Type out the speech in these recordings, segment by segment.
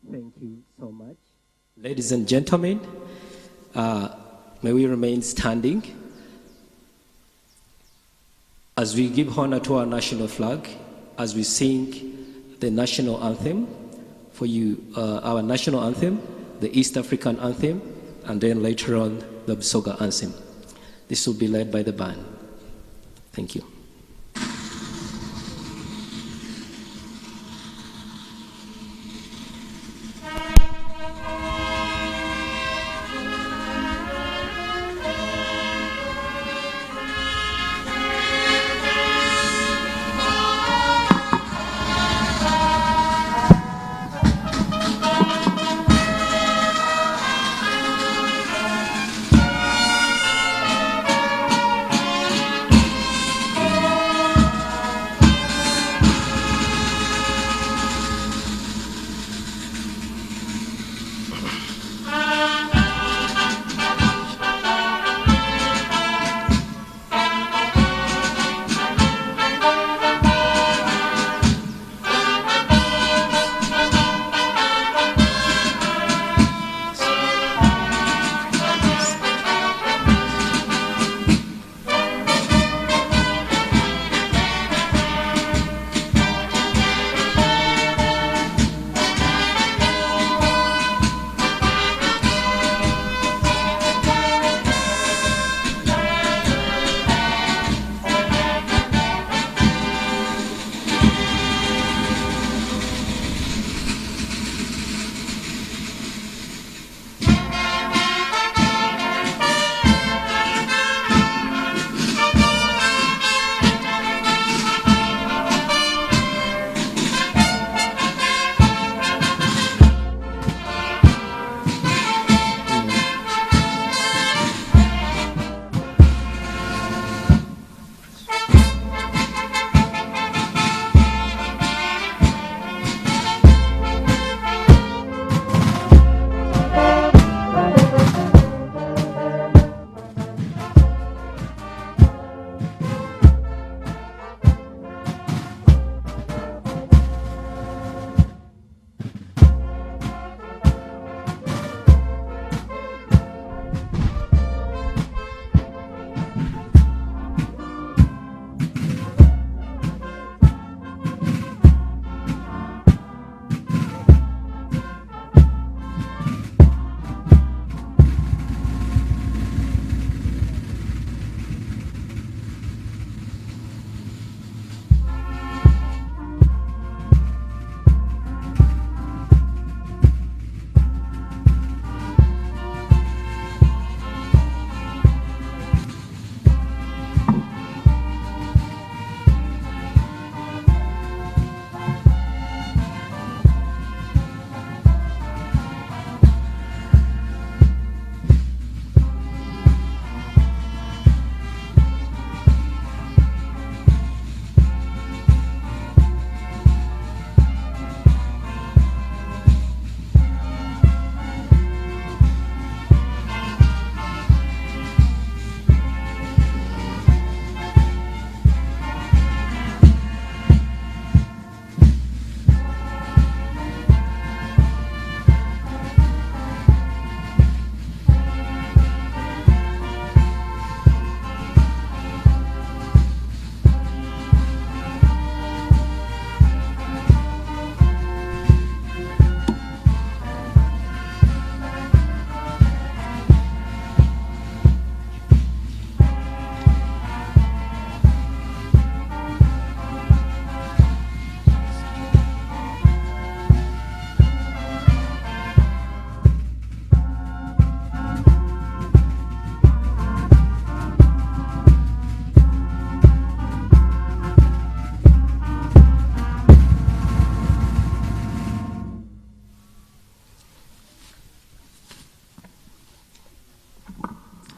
Thank you so much. Ladies and gentlemen, may we remain standing as we give honor to our national flag, as we sing the national anthem for you, our national anthem, the East African anthem, and then later on the Busoga anthem. This will be led by the band. Thank you. Thank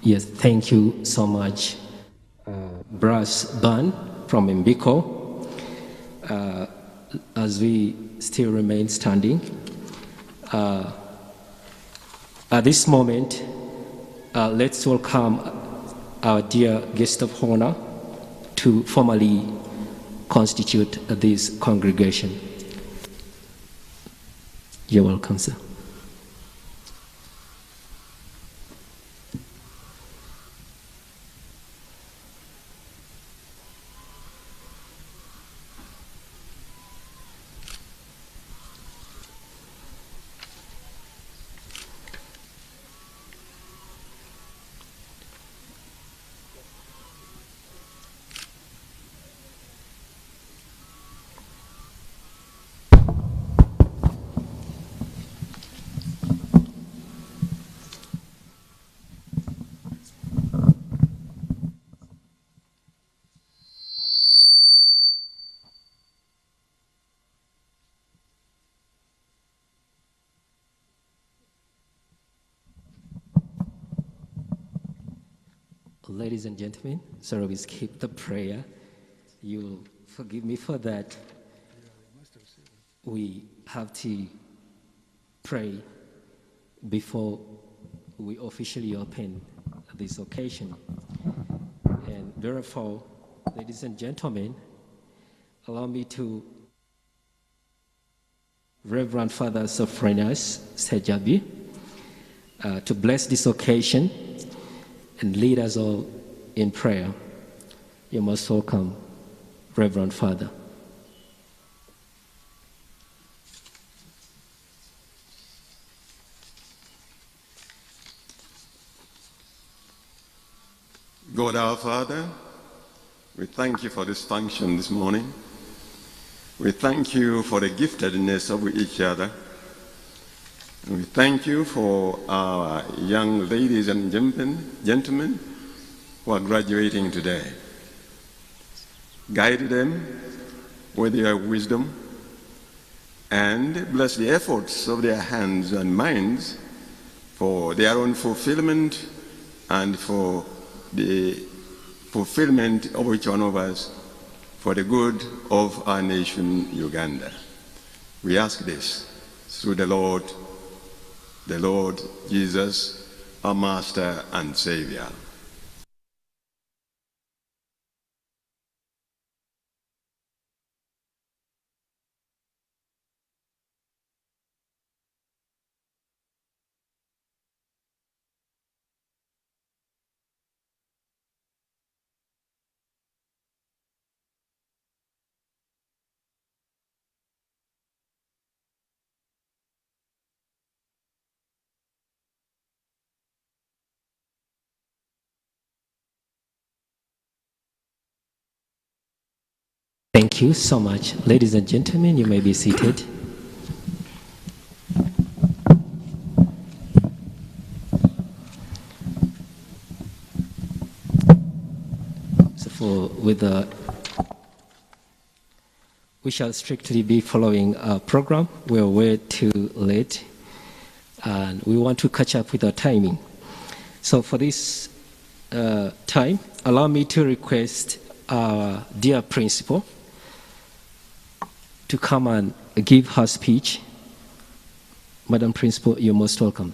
Yes, thank you so much, Brass Band from Mbiko. As we still remain standing, at this moment, let's welcome our dear guest of honor to formally constitute this congregation. You're welcome, sir. Ladies and gentlemen, sorry we skipped the prayer. You'll forgive me for that. We have to pray before we officially open this occasion. And therefore, ladies and gentlemen, allow me to Reverend Father Sophronius Sejabi to bless this occasion and lead us all in prayer. You most welcome, Reverend Father. God our Father, we thank you for this function this morning. We thank you for the giftedness of each other. And we thank you for our young ladies and gentlemen who are graduating today. Guide them with your wisdom and bless the efforts of their hands and minds for their own fulfillment and for the fulfillment of each one of us for the good of our nation, Uganda. We ask this through the Lord Jesus, our Master and Savior. Thank you so much. Ladies and gentlemen, you may be seated. So we shall strictly be following our program. We're way too late and we want to catch up with our timing. So for this time, allow me to request our dear principal to come and give her speech. Madam Principal, you're most welcome.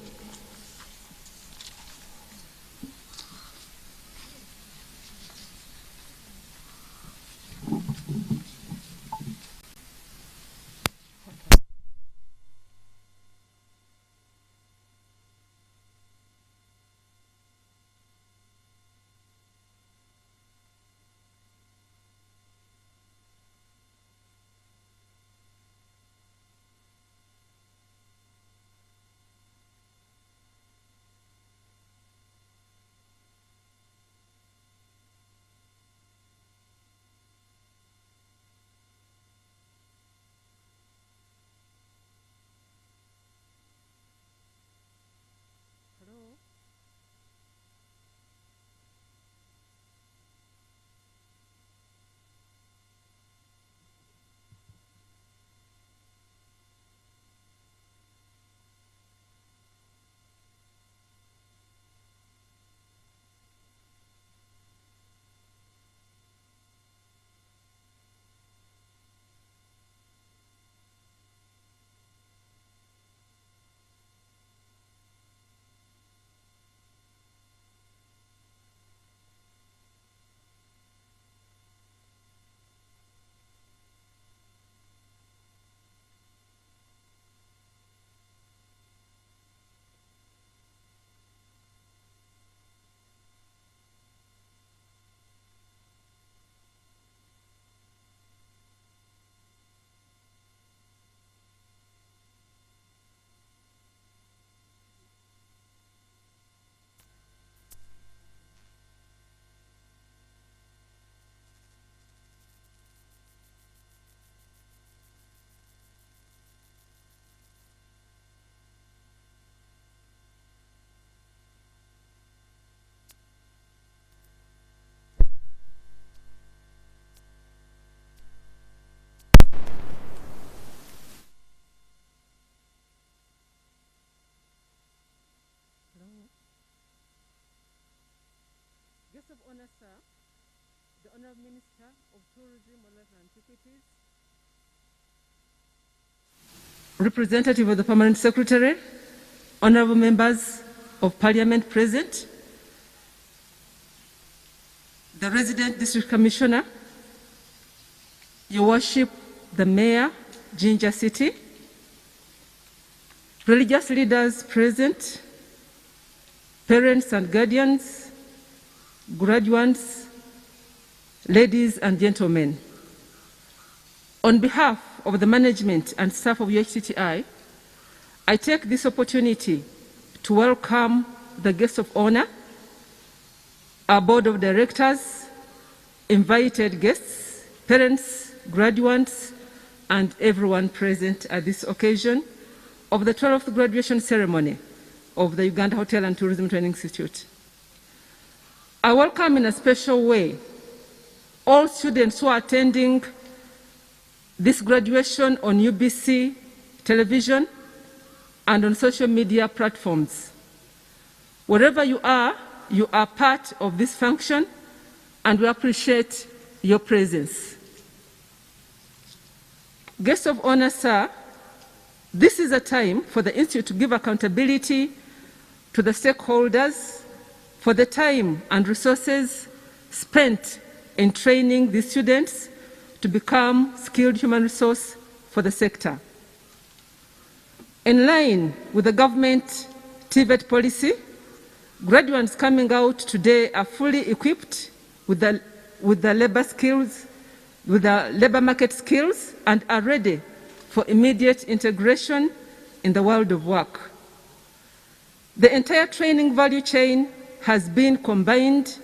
of honor, sir, the Honorable Minister of Tourism, Wildlife and Antiquities, representative of the Permanent Secretary, honorable members of Parliament present, the resident district commissioner, Your Worship, the Mayor, Jinja City, religious leaders present, parents and guardians, graduates, ladies and gentlemen. On behalf of the management and staff of UHTTI, I take this opportunity to welcome the guests of honor, our board of directors, invited guests, parents, graduates, and everyone present at this occasion of the 12th graduation ceremony of the Uganda Hotel and Tourism Training Institute. I welcome in a special way all students who are attending this graduation on UBC television and on social media platforms. Wherever you are part of this function, and we appreciate your presence. Guests of honor, sir, this is a time for the Institute to give accountability to the stakeholders for the time and resources spent in training these students to become skilled human resource for the sector. In line with the government TVET policy, graduates coming out today are fully equipped with the labor skills, with the labor market skills, and are ready for immediate integration in the world of work. The entire training value chain has been a combined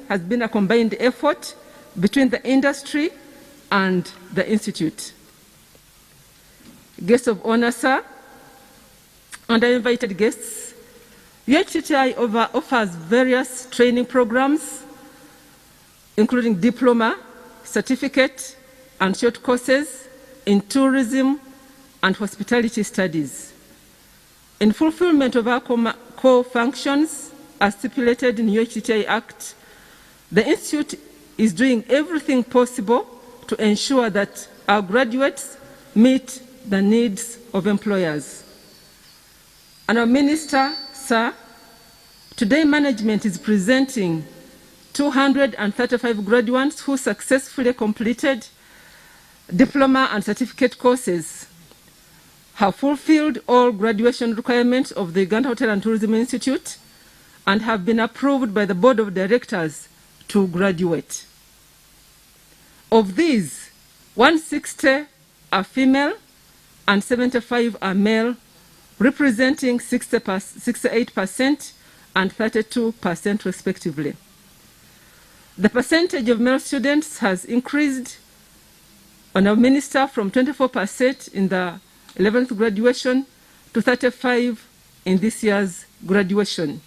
effort between the industry and the Institute. Guests of honor, sir, and our invited guests, UHTTI offers various training programs, including diploma, certificate, and short courses in tourism and hospitality studies. In fulfillment of our core functions as stipulated in UHTTI Act, the Institute is doing everything possible to ensure that our graduates meet the needs of employers. And our Minister, sir, today management is presenting 235 graduates who successfully completed diploma and certificate courses, have fulfilled all graduation requirements of the Uganda Hotel and Tourism Institute, and have been approved by the Board of Directors to graduate. Of these, 160 are female and 75 are male, representing 68% and 32% respectively. The percentage of male students has increased on our minister from 24% in the 11th graduation to 35% in this year's graduation.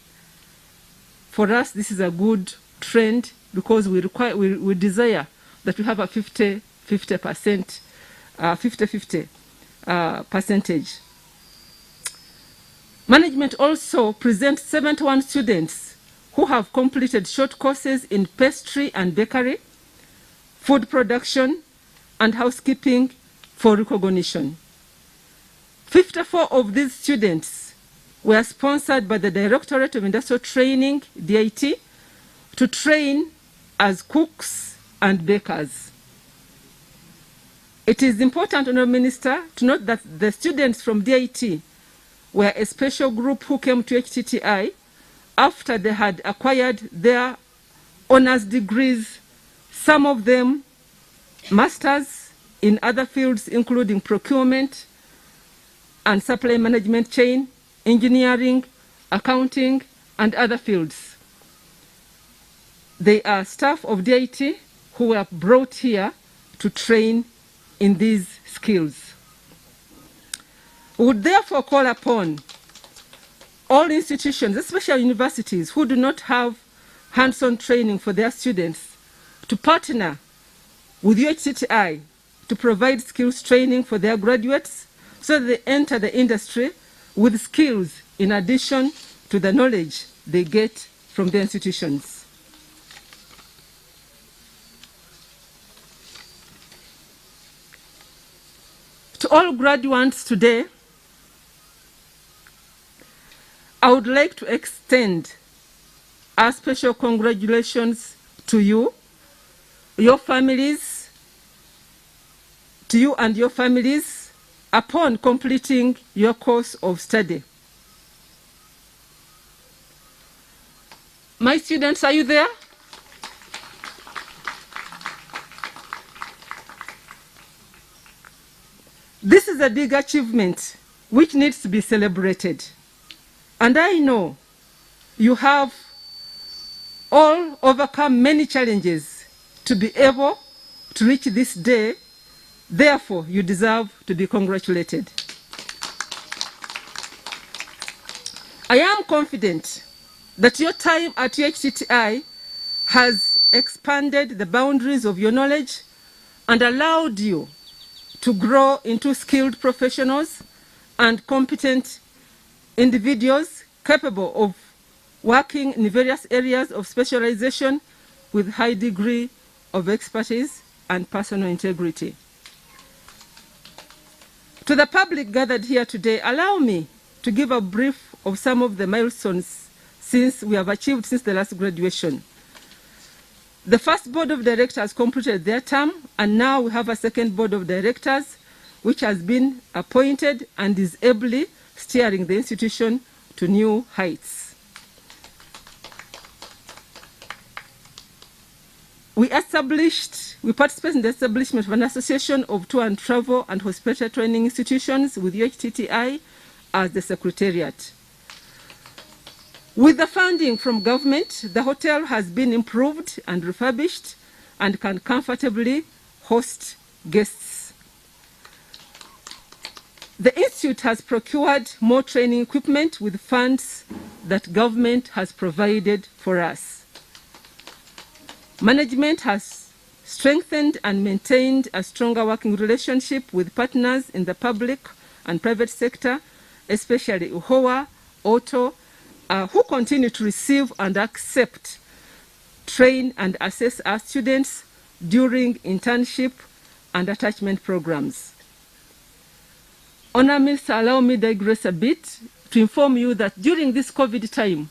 For us, this is a good trend because we desire that we have a 50-50 percentage. Management also presents 71 students who have completed short courses in pastry and bakery, food production, and housekeeping for recognition. 54 of these students were sponsored by the Directorate of Industrial Training, DIT, to train as cooks and bakers. It is important, Honourable Minister, to note that the students from DIT were a special group who came to HTTI after they had acquired their honours degrees, some of them masters in other fields including procurement and supply management chain, engineering, accounting, and other fields. They are staff of DIT who were brought here to train in these skills. We would therefore call upon all institutions, especially universities, who do not have hands-on training for their students to partner with UHTTI to provide skills training for their graduates so that they enter the industry with skills in addition to the knowledge they get from the institutions. all graduates today, I would like to extend a special congratulations to you, your families, to you and your families upon completing your course of study. My students, are you there? This is a big achievement which needs to be celebrated. And I know you have all overcome many challenges to be able to reach this day. Therefore, you deserve to be congratulated. I am confident that your time at UHTTI has expanded the boundaries of your knowledge and allowed you to grow into skilled professionals and competent individuals capable of working in various areas of specialization with high degree of expertise and personal integrity. To the public gathered here today, allow me to give a brief of some of the milestones we have achieved since the last graduation. The first board of directors completed their term, and now we have a second board of directors which has been appointed and is ably steering the institution to new heights. We participated in the establishment of an association of tour and travel and hospitality training institutions with UHTTI as the secretariat. With the funding from government, the hotel has been improved and refurbished and can comfortably host guests. The institute has procured more training equipment with funds that government has provided for us. Management has strengthened and maintained a stronger working relationship with partners in the public and private sector, especially UHOA, OTO, who continue to receive and accept, train and assess our students during internship and attachment programs. Honor Minister, allow me to digress a bit to inform you that during this COVID time,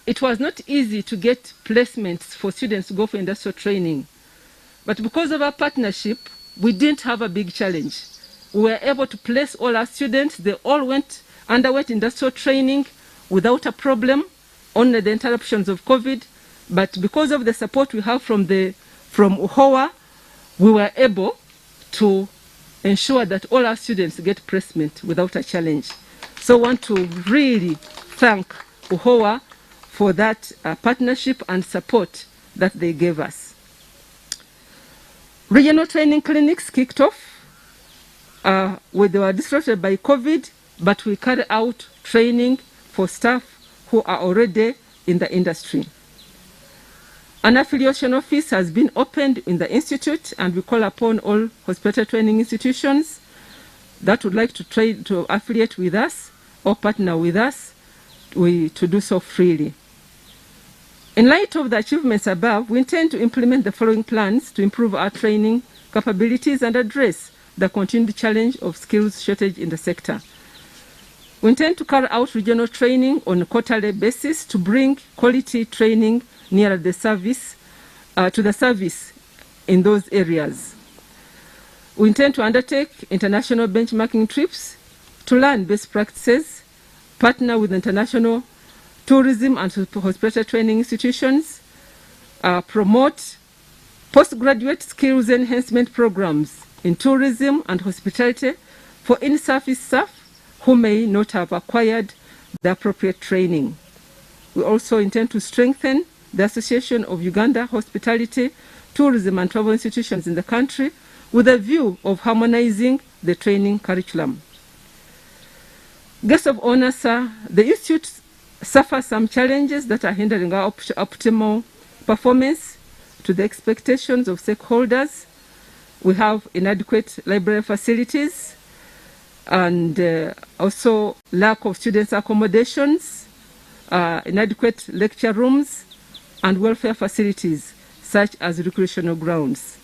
it was not easy to get placements for students to go for industrial training. But because of our partnership, we didn't have a big challenge. We were able to place all our students. They all underwent industrial training without a problem, only the interruptions of COVID. But because of the support we have from UHOA, we were able to ensure that all our students get placement without a challenge. So I want to really thank UHOA for that partnership and support that they gave us. Regional training clinics kicked off. They were disrupted by COVID, but we carry out training for staff who are already in the industry. An affiliation office has been opened in the institute, and we call upon all hospital training institutions that would like to affiliate with us or partner with us to do so freely. In light of the achievements above, we intend to implement the following plans to improve our training capabilities and address the continued challenge of skills shortage in the sector. We intend to carry out regional training on a quarterly basis to bring quality training nearer the service, to the service in those areas. We intend to undertake international benchmarking trips to learn best practices, partner with international tourism and hospitality training institutions, promote postgraduate skills enhancement programs in tourism and hospitality for in-service staff who may not have acquired the appropriate training. We also intend to strengthen the Association of Uganda Hospitality, Tourism and Travel Institutions in the country with a view of harmonizing the training curriculum. Guests of honor, sir, the institute suffers some challenges that are hindering our optimal performance to the expectations of stakeholders. We have inadequate library facilities and also lack of students' accommodations, inadequate lecture rooms, and welfare facilities such as recreational grounds.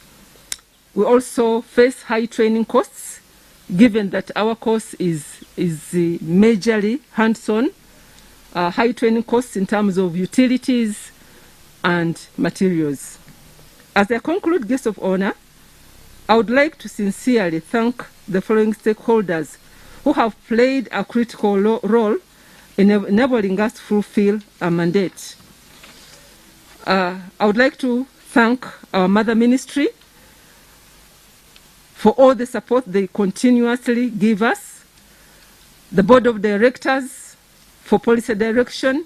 We also face high training costs given that our course is majorly hands-on, high training costs in terms of utilities and materials. As I conclude guest of honor, I would like to sincerely thank the following stakeholders who have played a critical role in enabling us to fulfill our mandate. I would like to thank our mother ministry for all the support they continuously give us, the board of directors for policy direction,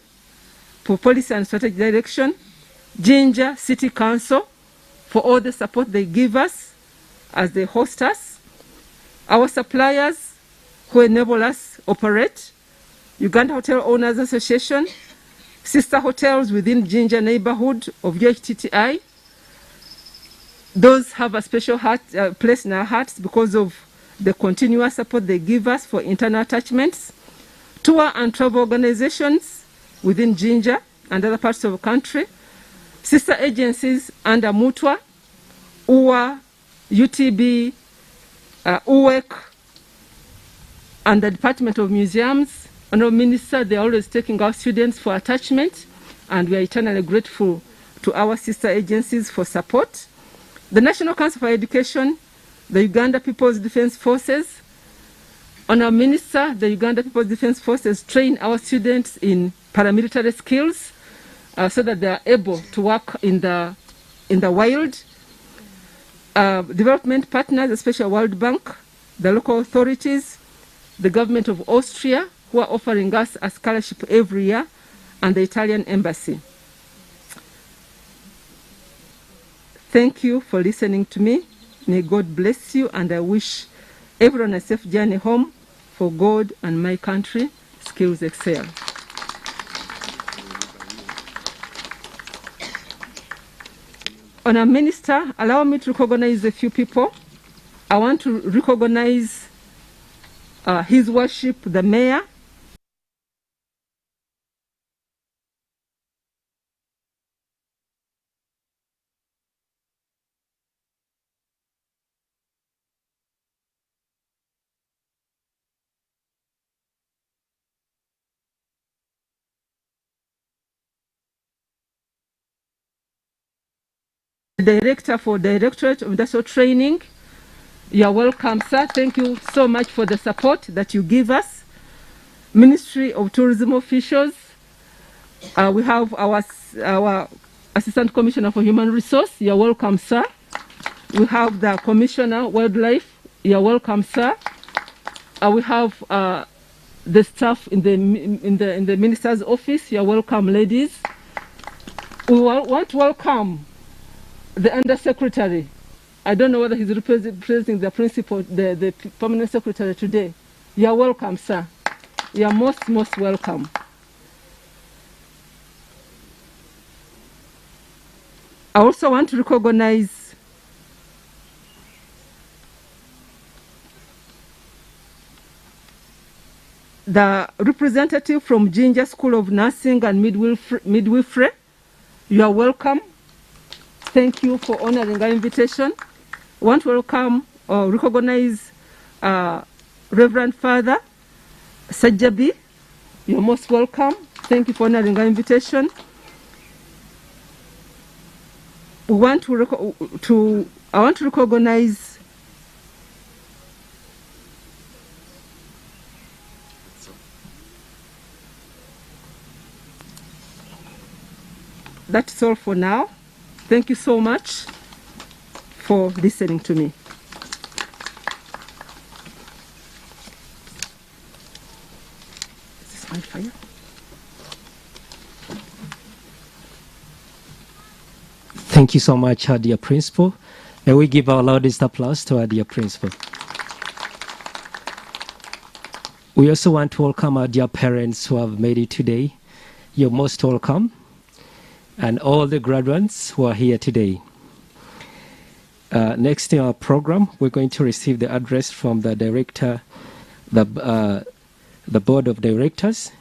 for policy and strategy direction, Jinja City Council for all the support they give us as they host us, our suppliers who enable us operate, Uganda Hotel Owners Association, sister hotels within Jinja neighborhood of UHTTI. Those have a special place in our hearts because of the continuous support they give us for internal attachments, tour and travel organizations within Jinja and other parts of the country, sister agencies under Mutwa, UWA, UTB, UWEC, and the Department of Museums. Honorable Minister, they are always taking our students for attachment, and we are eternally grateful to our sister agencies for support. The National Council for Education, the Uganda People's Defense Forces. Honorable Minister, the Uganda People's Defense Forces train our students in paramilitary skills so that they are able to work in the wild. Development partners, especially World Bank, the local authorities, the government of Austria, who are offering us a scholarship every year, and the Italian embassy. Thank you for listening to me. May God bless you, and I wish everyone a safe journey home. For God and my country, skills excel. Honourable Minister, allow me to recognize a few people. I want to recognize His Worship, the Mayor, Director for Directorate of Industrial Training. You are welcome, sir. Thank you so much for the support that you give us. Ministry of Tourism officials. We have our Assistant Commissioner for Human Resource. You are welcome, sir. We have the Commissioner Wildlife. You are welcome, sir. We have the staff in the Minister's office. You are welcome, ladies. We want to welcome the Undersecretary. I don't know whether he's representing the principal, the permanent secretary today. You are welcome, sir. You are most welcome. I also want to recognize the representative from Jinja School of Nursing and Midwifery. You are welcome. Thank you for honoring our invitation. I want to welcome or recognize Reverend Father Sajabi. You're most welcome. Thank you for honoring our invitation. I want to recognize that's all for now. Thank you so much for listening to me. Is this my fire? Thank you so much, our dear Principal. May we give our loudest applause to our dear Principal. We also want to welcome our dear parents who have made it today. You're most welcome. And all the graduates who are here today. Next in our program, we're going to receive the address from the director, the board of directors.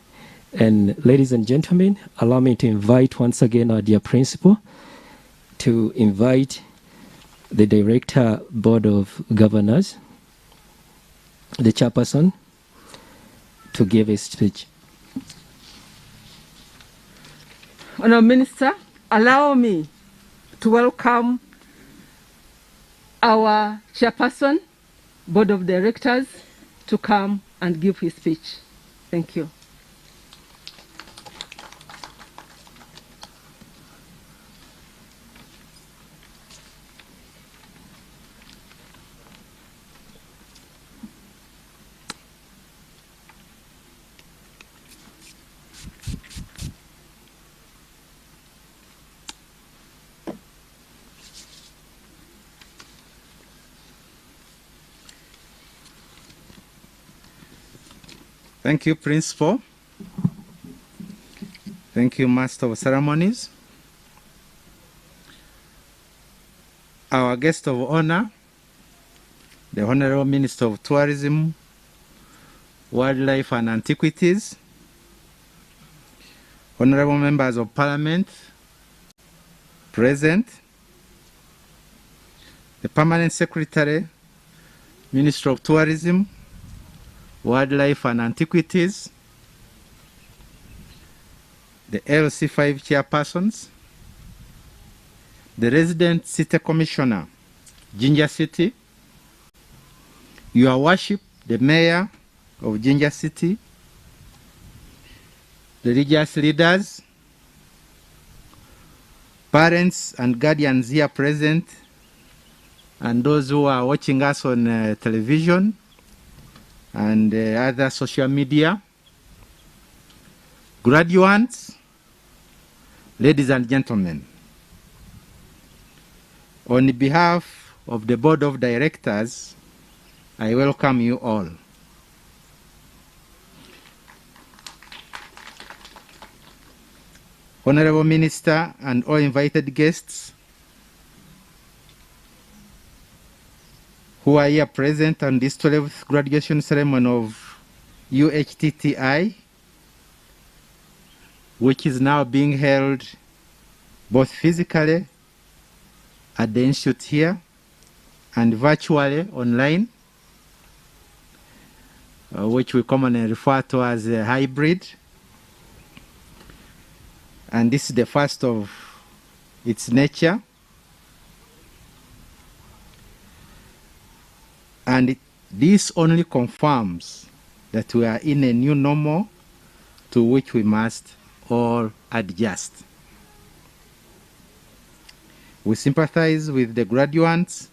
And ladies and gentlemen, allow me to invite once again our dear principal to invite the director board of governors. the chairperson to give his speech. Honourable Minister, allow me to welcome our chairperson, Board of Directors, to come and give his speech. Thank you. Thank you, Principal. Thank you, Master of Ceremonies. Our guest of honor, the Honorable Minister of Tourism, Wildlife and Antiquities, Honorable Members of Parliament, present, the Permanent Secretary, Minister of Tourism, Wildlife and Antiquities, the LC5 chairpersons, the resident city commissioner, Jinja City, Your Worship, the mayor of Jinja City, the religious leaders, parents and guardians here present, and those who are watching us on television and other social media, graduates, ladies and gentlemen. On behalf of the Board of Directors, I welcome you all. Honorable Minister and all invited guests who are here present on this 12th graduation ceremony of UHTTI, which is now being held both physically at the institute here and virtually online, which we commonly refer to as a hybrid. And this is the first of its nature. And this only confirms that we are in a new normal to which we must all adjust. We sympathize with the graduates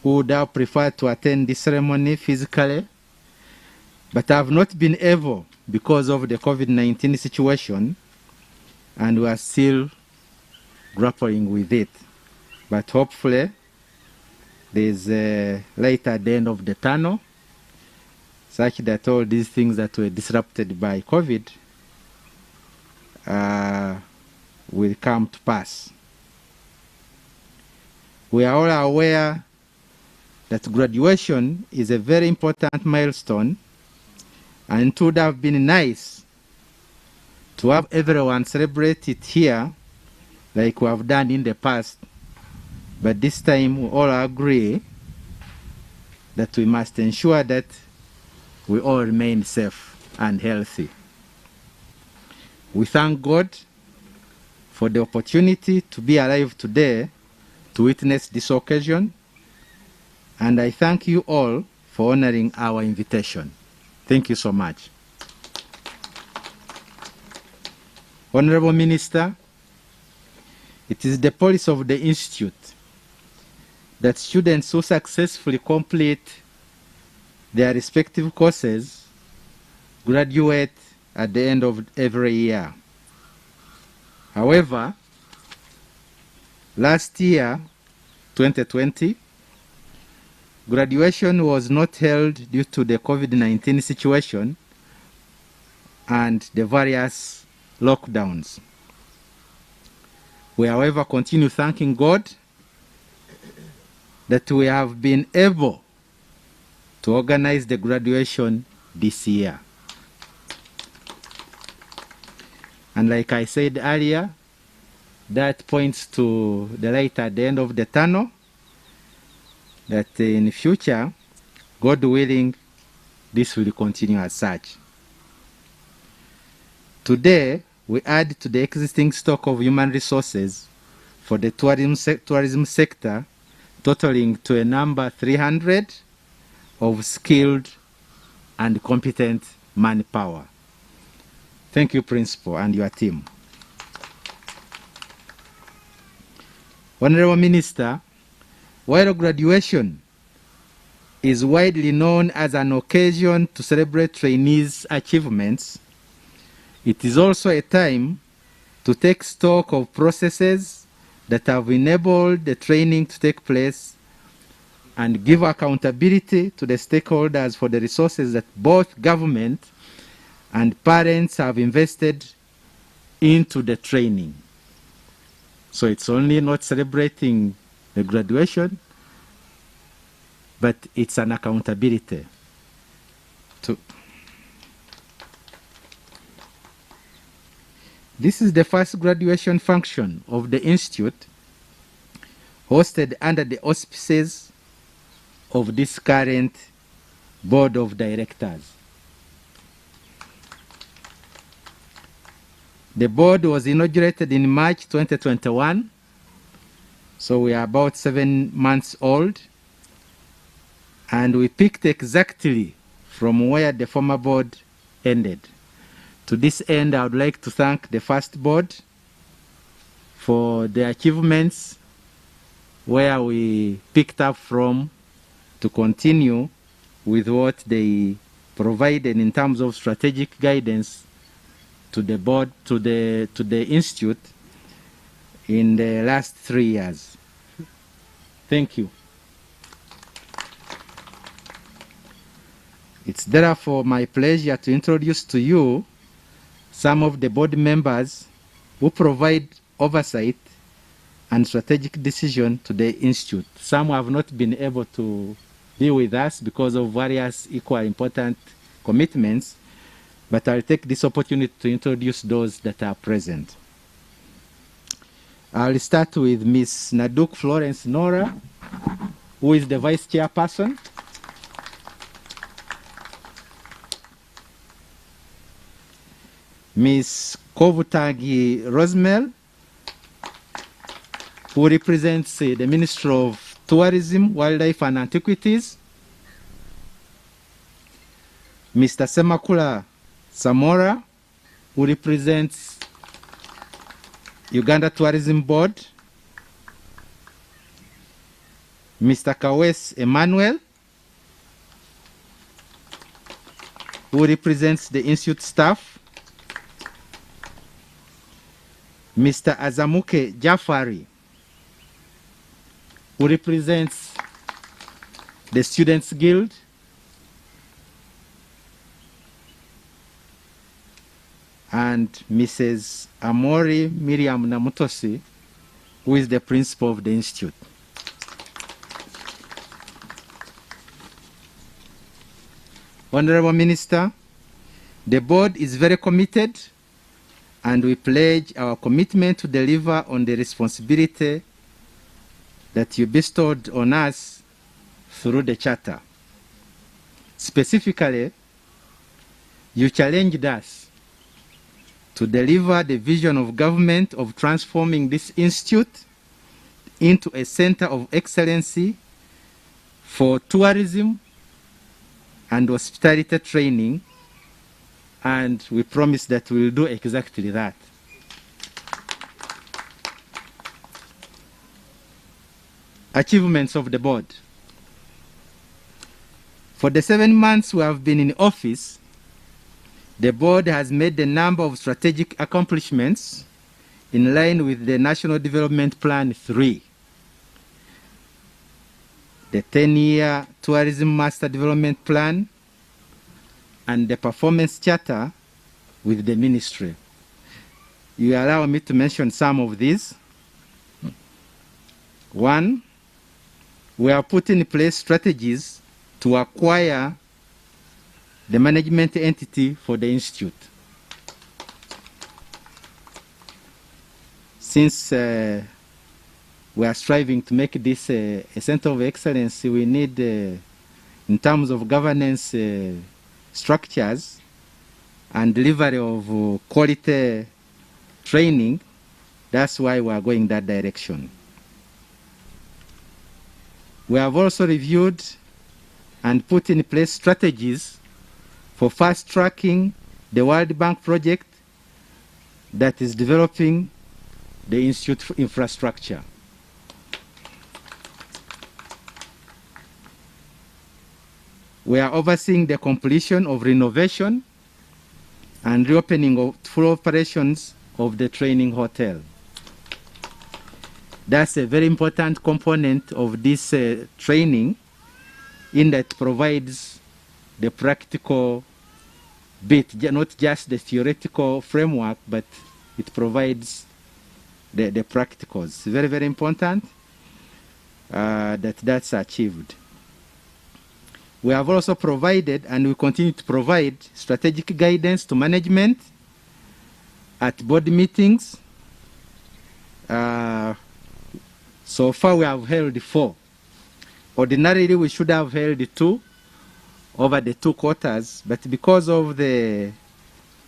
who would have preferred to attend this ceremony physically, but have not been able because of the COVID-19 situation, and we are still grappling with it. But hopefully, there's a light at the end of the tunnel, such that all these things that were disrupted by COVID will come to pass. We are all aware that graduation is a very important milestone, and it would have been nice to have everyone celebrate it here like we have done in the past. But this time we all agree that we must ensure that we all remain safe and healthy. We thank God for the opportunity to be alive today to witness this occasion, and I thank you all for honoring our invitation. Thank you so much. Honorable Minister, it is the policy of the Institute that students who successfully complete their respective courses graduate at the end of every year. However, last year, 2020, graduation was not held due to the COVID-19 situation and the various lockdowns. We, however, continue thanking God that we have been able to organize the graduation this year. And like I said earlier, that points to the light at the end of the tunnel, that in the future God willing, this will continue as such. Today, we add to the existing stock of human resources for the tourism sector, totaling to a number 300 of skilled and competent manpower. Thank you, Principal, and your team. Honorable Minister, while graduation is widely known as an occasion to celebrate trainees' achievements, it is also a time to take stock of processes that have enabled the training to take place and give accountability to the stakeholders for the resources that both government and parents have invested into the training. So it's only not celebrating the graduation, but it's an accountability. This is the first graduation function of the Institute, hosted under the auspices of this current Board of Directors. The board was inaugurated in March 2021, so we are about 7 months old, and we picked exactly from where the former board ended. To this end, I would like to thank the first board for the achievements where we picked up from to continue with what they provided in terms of strategic guidance to the board, to the Institute in the last 3 years. Thank you. It's therefore my pleasure to introduce to you some of the board members who provide oversight and strategic decision to the Institute. Some have not been able to be with us because of various equally important commitments, but I'll take this opportunity to introduce those that are present. I'll start with Ms. Naduk Florence Nora, who is the Vice Chairperson. Ms. Kovutagi Rosemel, who represents the Ministry of Tourism, Wildlife and Antiquities. Mr. Semakula Samora, who represents Uganda Tourism Board. Mr. Kawes Emmanuel, who represents the Institute staff. Mr. Azamuke Jafari, who represents the Students' Guild. And Mrs. Amori Miriam Namutosi, who is the principal of the Institute. Honorable Minister, the board is very committed, and we pledge our commitment to deliver on the responsibility that you bestowed on us through the Charter. Specifically, you challenged us to deliver the vision of government of transforming this institute into a center of excellency for tourism and hospitality training, and we promise that we will do exactly that. Achievements of the board. For the 7 months we have been in office, the board has made a number of strategic accomplishments in line with the National Development Plan 3, the 10-year Tourism Master Development Plan, and the Performance Charter with the Ministry. You allow me to mention some of these. 1, we are putting in place strategies to acquire the management entity for the Institute. Since we are striving to make this a center of excellence, we need in terms of governance structures and delivery of quality training. That's why we are going that direction. We have also reviewed and put in place strategies for fast-tracking the World Bank project that is developing the Institute infrastructure. We are overseeing the completion of renovation and reopening of full operations of the training hotel. That's a very important component of this training, in that it provides the practical bit, not just the theoretical framework, but it provides the practicals. Very, very important that that's achieved. We have also provided, and we continue to provide, strategic guidance to management at board meetings. So far we have held 4. Ordinarily we should have held 2 over the 2 quarters, but because of the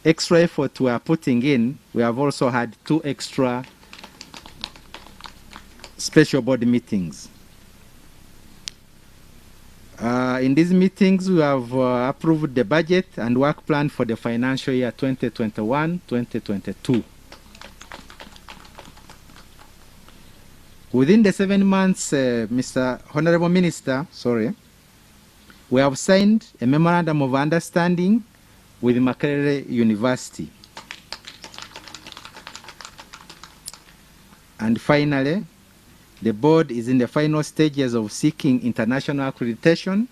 extra effort we are putting in, we have also had 2 extra special board meetings. In these meetings, we have approved the budget and work plan for the financial year 2021-2022. Within the 7 months, Mr. Honorable Minister, we have signed a memorandum of understanding with Makerere University. And finally, the board is in the final stages of seeking international accreditation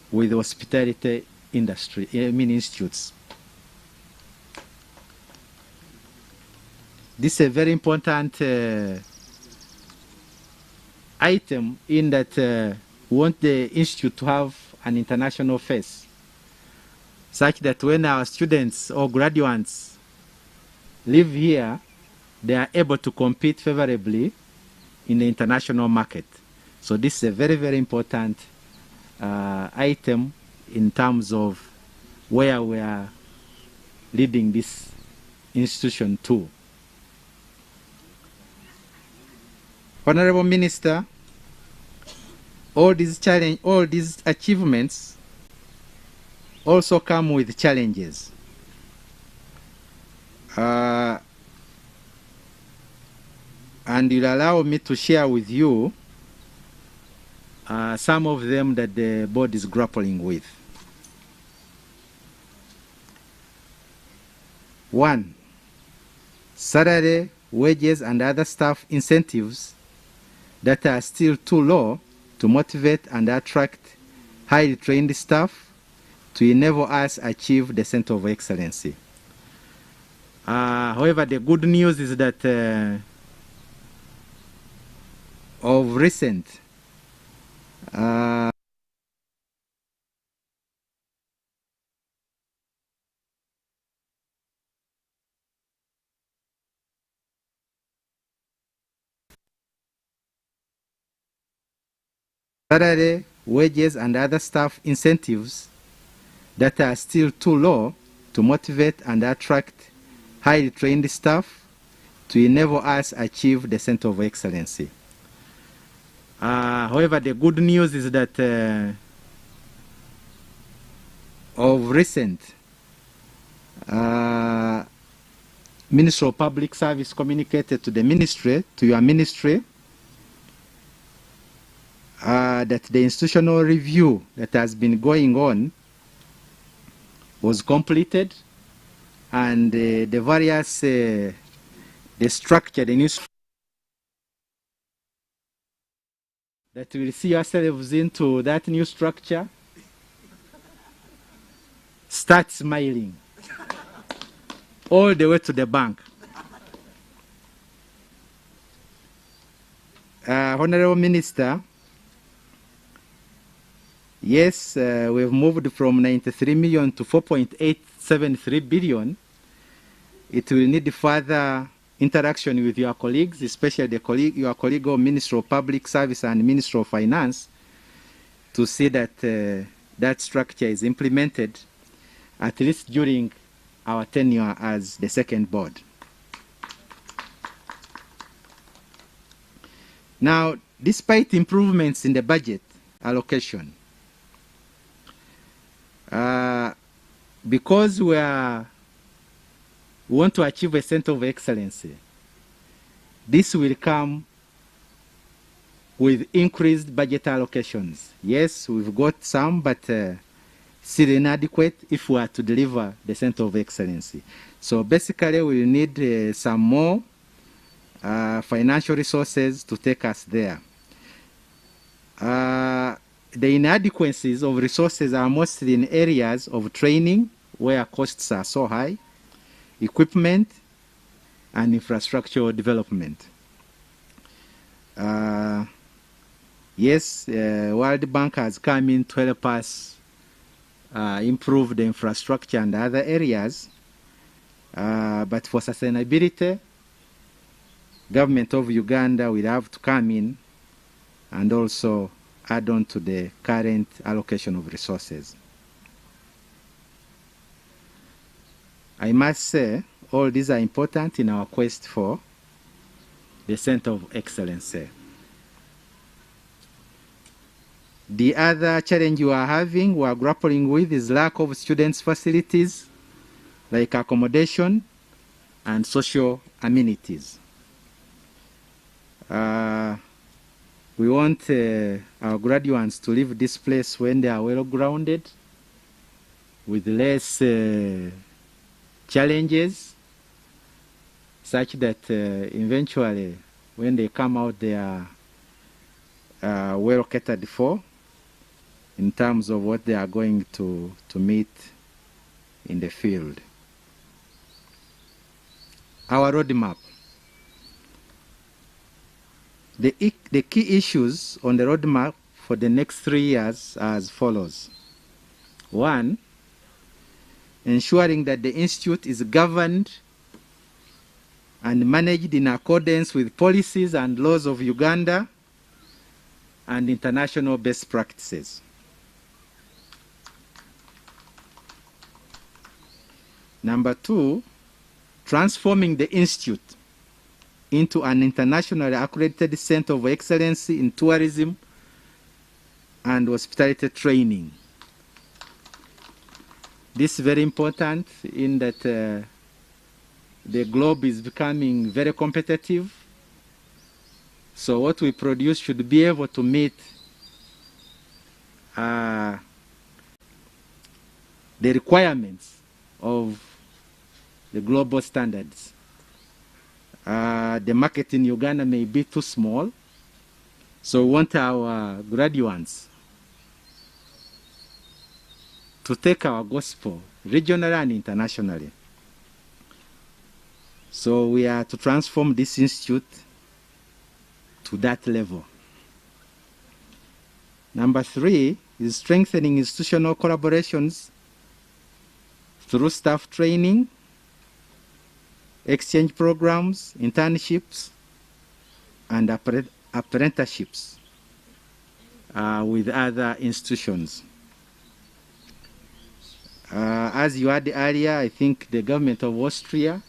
with hospitality industry, institutes. This is a very important item, in that we want the institute to have an international face, such that when our students or graduates live here, they are able to compete favorably in the international market. So this is a very, very important item in terms of where we are leading this institution to. Honorable Minister, all these achievements also come with challenges. And you'll allow me to share with you some of them that the board is grappling with. 1, salary, wages, and other staff incentives that are still too low to motivate and attract highly trained staff to enable us achieve the Center of Excellency. However, the good news is that of recent, salary, wages, and other staff incentives that are still too low to motivate and attract highly trained staff to enable us achieve the Center of Excellency. However, the good news is that of recent, Ministry of Public Service communicated to the ministry, to your ministry, that the institutional review that has been going on was completed, and the various, the structure, the new structure that we'll see ourselves into that new structure, start smiling all the way to the bank. Honorable Minister, yes, we've moved from 93 million to 4.873 billion. It will need further interaction with your colleagues, especially your colleague of Ministry of Public Service and Ministry of Finance, to see that that structure is implemented, at least during our tenure as the second board. Now, despite improvements in the budget allocation, because we want to achieve a center of excellence, this will come with increased budget allocations. Yes, we've got some, but still inadequate if we are to deliver the center of excellence. So basically, we need some more financial resources to take us there. The inadequacies of resources are mostly in areas of training where costs are so high, equipment, and infrastructure development. Yes, World Bank has come in to help us improve the infrastructure and other areas, but for sustainability, government of Uganda will have to come in and also add on to the current allocation of resources. I must say, all these are important in our quest for the Center of Excellence. The other challenge we are grappling with is lack of students' facilities, like accommodation and social amenities. We want our graduates to leave this place when they are well grounded, with less challenges, such that eventually when they come out they are well catered for in terms of what they are going to meet in the field. Our roadmap. The key issues on the roadmap for the next 3 years are as follows. 1, ensuring that the Institute is governed and managed in accordance with policies and laws of Uganda and international best practices. Number 2, transforming the Institute into an internationally accredited center of excellence in tourism and hospitality training. This is very important in that the globe is becoming very competitive. So what we produce should be able to meet the requirements of the global standards. The market in Uganda may be too small, so we want our graduates to take our gospel regionally and internationally. So we are to transform this institute to that level. Number 3 is strengthening institutional collaborations through staff training, exchange programs, internships, and apprenticeships with other institutions. As you heard earlier, I think the government of Austria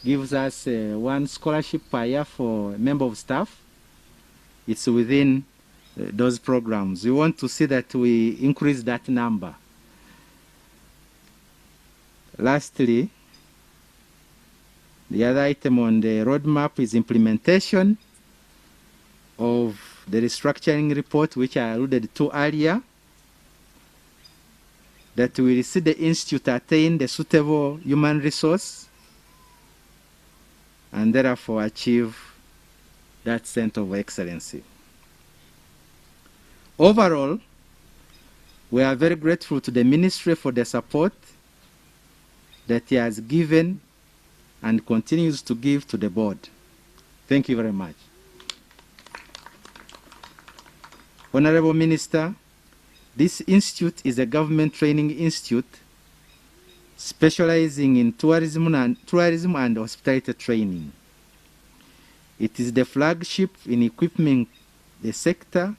gives us 1 scholarship per year for a member of staff. It's within those programs. We want to see that we increase that number. Lastly, the other item on the roadmap is implementation of the restructuring report, which I alluded to earlier, that we will see the Institute attain the suitable human resource and therefore achieve that center of excellency. Overall, we are very grateful to the Ministry for the support that he has given and continues to give to the board. Thank you very much. Honorable Minister, this institute is a government training institute specializing in tourism and hospitality training. It is the flagship in equipping the sector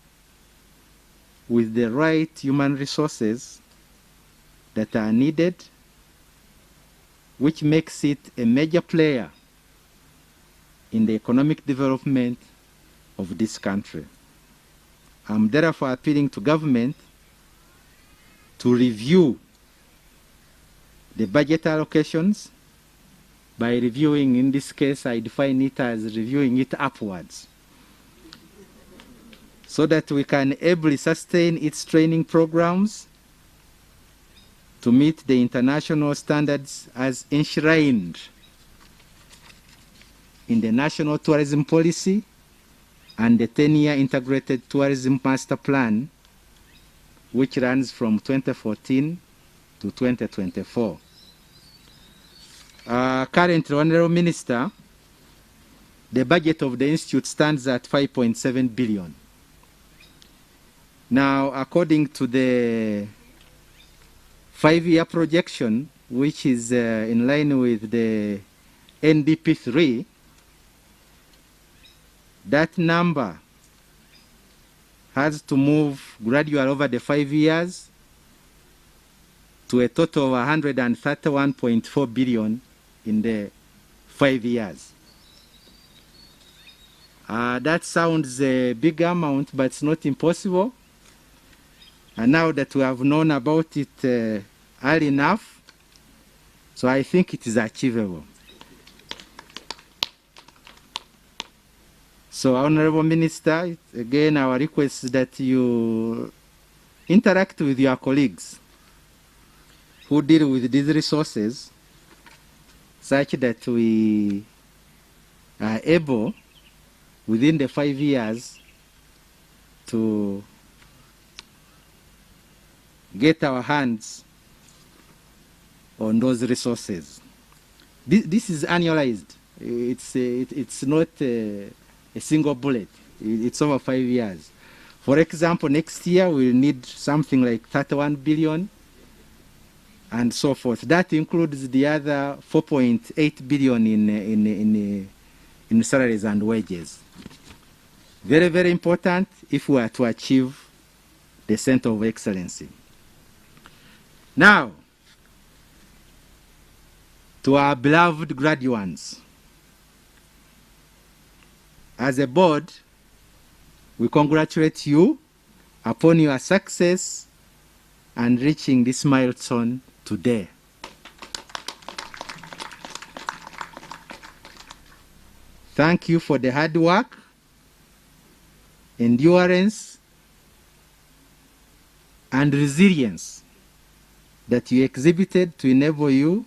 with the right human resources that are needed, which makes it a major player in the economic development of this country. I'm therefore appealing to government to review the budget allocations by reviewing, in this case, I define it as reviewing it upwards, so that we can ably sustain its training programs to meet the international standards as enshrined in the National Tourism Policy and the 10-year Integrated Tourism Master Plan, which runs from 2014 to 2024. Currently, Honorable Minister, the budget of the Institute stands at 5.7 billion. Now, according to the 5-year projection, which is in line with the NDP 3, that number has to move gradually over the 5 years to a total of 131.4 billion in the 5 years. That sounds a big amount, but it's not impossible. And now that we have known about it early enough, so I think it is achievable. So, Honorable Minister, again, our request is that you interact with your colleagues who deal with these resources, such that we are able, within the 5 years, to get our hands on those resources. This is annualized. It's not a single bullet. It's over 5 years. For example, next year we'll need something like 31 billion and so forth. That includes the other 4.8 billion in salaries and wages. Very, very important if we are to achieve the Center of Excellency. Now, to our beloved graduates, as a board, we congratulate you upon your success and reaching this milestone today. Thank you for the hard work, endurance, and resilience that you exhibited to enable you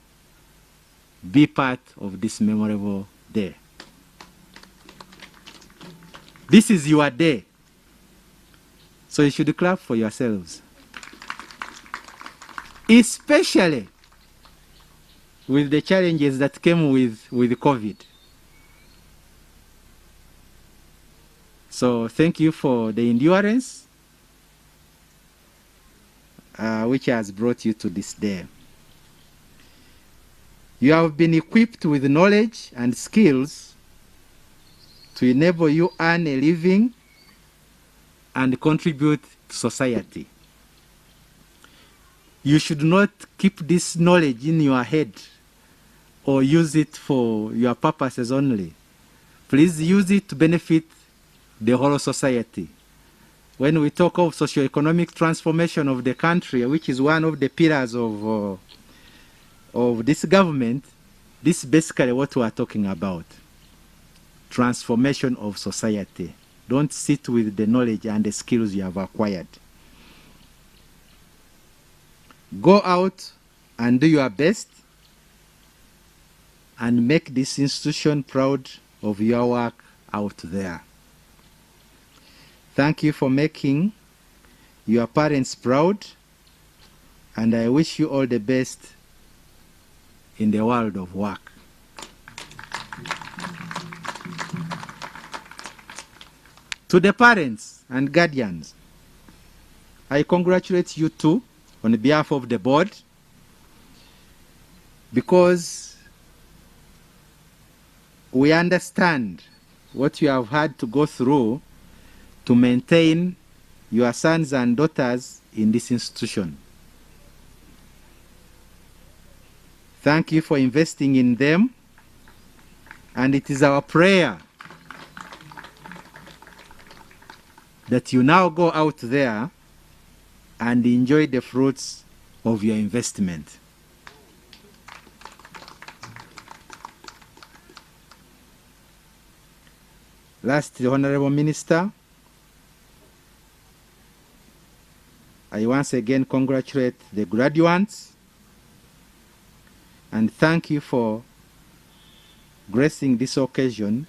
be part of this memorable day. This is your day, so you should clap for yourselves. Especially with the challenges that came with COVID. So thank you for the endurance which has brought you to this day. You have been equipped with knowledge and skills to enable you earn a living and contribute to society. You should not keep this knowledge in your head or use it for your purposes only. Please use it to benefit the whole society. When we talk of socio-economic transformation of the country, which is one of the pillars of this government, this is basically what we are talking about. Transformation of society. Don't sit with the knowledge and the skills you have acquired. Go out and do your best and make this institution proud of your work out there. Thank you for making your parents proud, and I wish you all the best in the world of work. To the parents and guardians, I congratulate you too on behalf of the board, because we understand what you have had to go through to maintain your sons and daughters in this institution. Thank you for investing in them, and it is our prayer that you now go out there and enjoy the fruits of your investment. Lastly, Honorable Minister, I once again congratulate the graduates and thank you for gracing this occasion,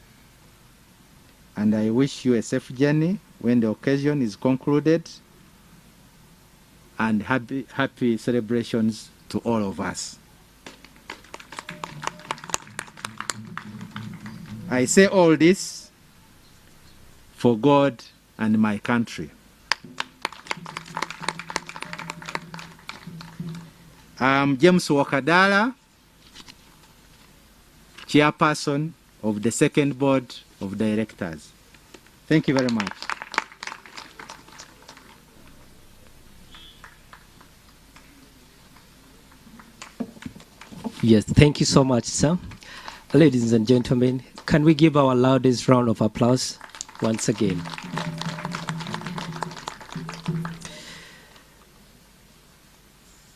and I wish you a safe journey when the occasion is concluded, and happy celebrations to all of us. I say all this for God and my country. I'm James Wakadala, Chairperson of the Second Board of Directors. Thank you very much. Yes, thank you so much, sir. Ladies and gentlemen, can we give our loudest round of applause once again?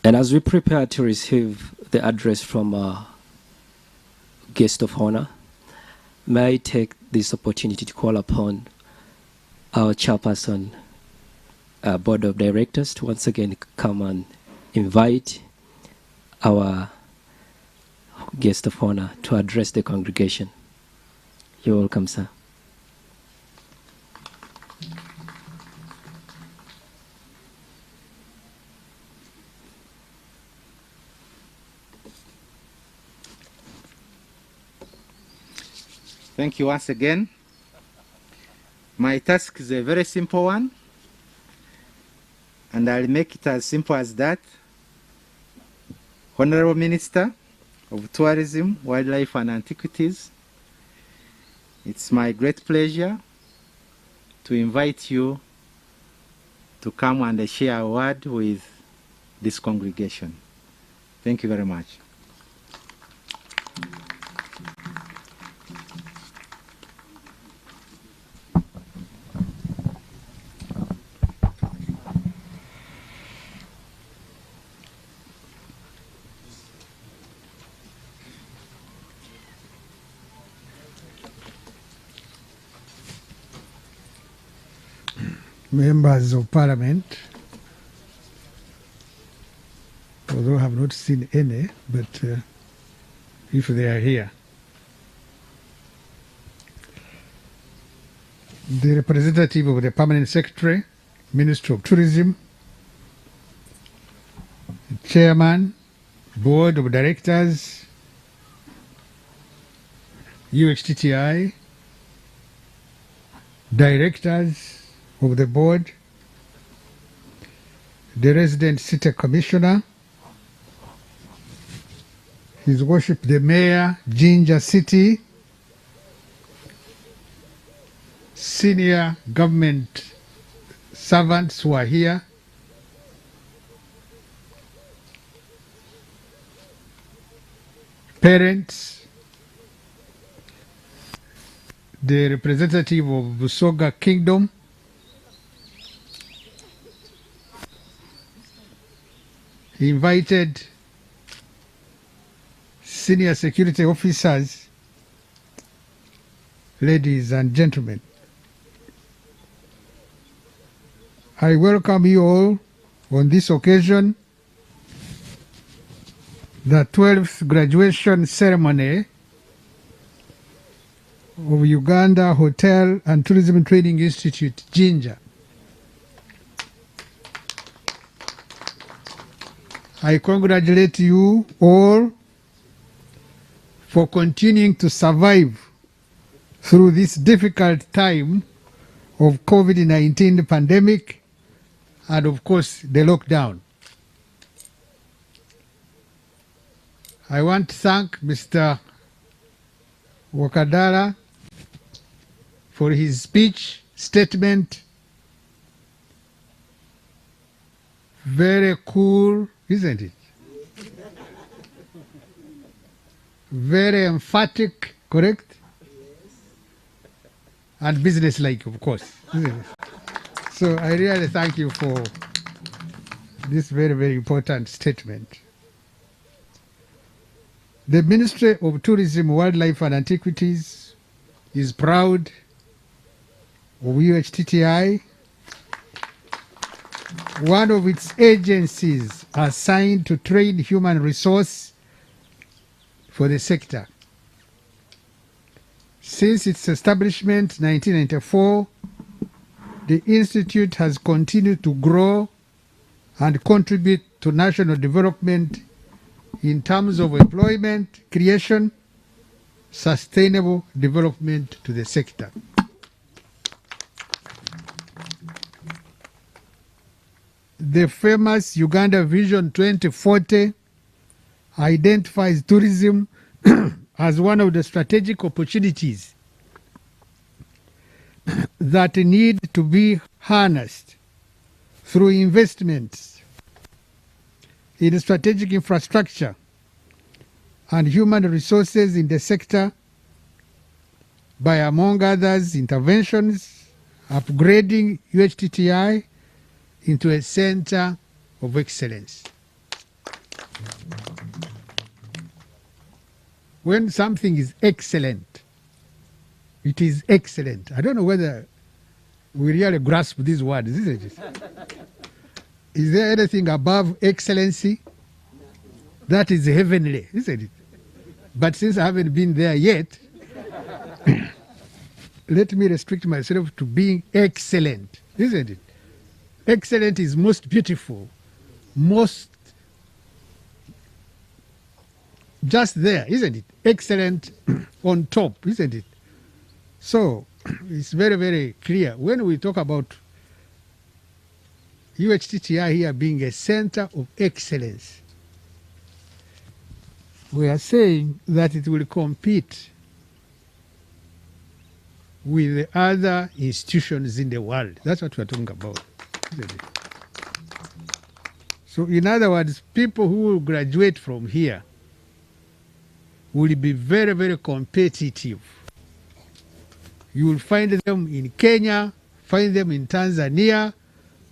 And as we prepare to receive the address from our guest of honor, may I take this opportunity to call upon our chairperson, board of directors, to once again come and invite our guest of honor to address the congregation. You're welcome, sir. Thank you once again. My task is a very simple one, and I'll make it as simple as that. Honorable Minister of Tourism, Wildlife and Antiquities, it's my great pleasure to invite you to come and share a word with this congregation. Thank you very much. Members of Parliament, although I have not seen any, but if they are here. The representative of the Permanent Secretary, Minister of Tourism, Chairman, Board of Directors, UHTTI, Directors of the board, the resident city commissioner, His Worship the Mayor, Jinja City, senior government servants who are here, parents, the representative of Busoga Kingdom, he invited senior security officers, ladies and gentlemen. I welcome you all on this occasion, the 12th graduation ceremony of Uganda Hotel and Tourism Training Institute, Jinja. I congratulate you all for continuing to survive through this difficult time of COVID-19 pandemic and of course the lockdown. I want to thank Mr. Wakadala for his speech, statement, Very cool, isn't it? Very emphatic, correct? And businesslike, of course, isn't it? So I really thank you for this very, very important statement. The Ministry of Tourism, Wildlife and Antiquities is proud of UHTTI, one of its agencies assigned to train human resource for the sector. Since its establishment in 1994, the Institute has continued to grow and contribute to national development in terms of employment creation, sustainable development to the sector. The famous Uganda Vision 2040 identifies tourism as one of the strategic opportunities that need to be harnessed through investments in strategic infrastructure and human resources in the sector by, among others, interventions, upgrading UHTTI into a center of excellence. When something is excellent, it is excellent. I don't know whether we really grasp these words, isn't it? Is there anything above excellency? That is heavenly, isn't it? But since I haven't been there yet, let me restrict myself to being excellent, isn't it? Excellent is most beautiful, most just there, isn't it? Excellent on top, isn't it? So it's very, very clear. When we talk about UHTTI here being a center of excellence, we are saying that it will compete with the other institutions in the world. That's what we're talking about, isn't it? So in other words, people who will graduate from here will be very, very competitive. You will find them in Kenya, find them in Tanzania,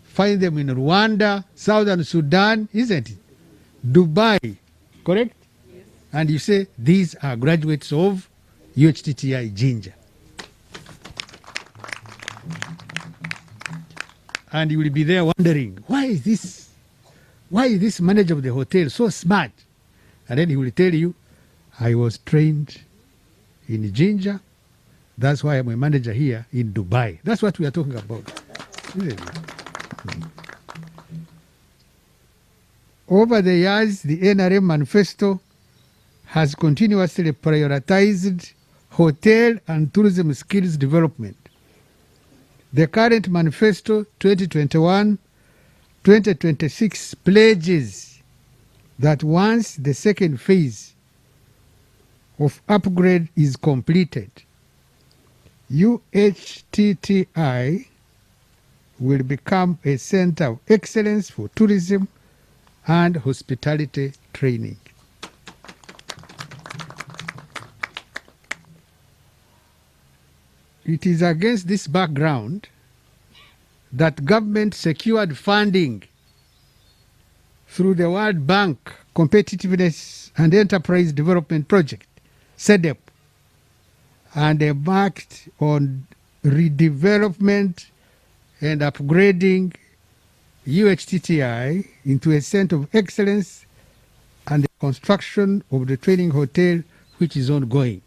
find them in Rwanda, Southern Sudan, isn't it? Dubai, correct? Yes. And you say, these are graduates of UHTTI Jinja. And you will be there wondering, why is this manager of the hotel so smart? And then he will tell you, I was trained in Jinja. That's why I'm a manager here in Dubai. That's what we are talking about. Over the years, the NRM manifesto has continuously prioritized hotel and tourism skills development. The current manifesto 2021-2026 pledges that once the second phase of upgrade is completed, UHTTI will become a center of excellence for tourism and hospitality training. It is against this background that government secured funding through the World Bank Competitiveness and Enterprise Development Project, SEDEP, and embarked on redevelopment and upgrading UHTTI into a center of excellence and the construction of the training hotel, which is ongoing.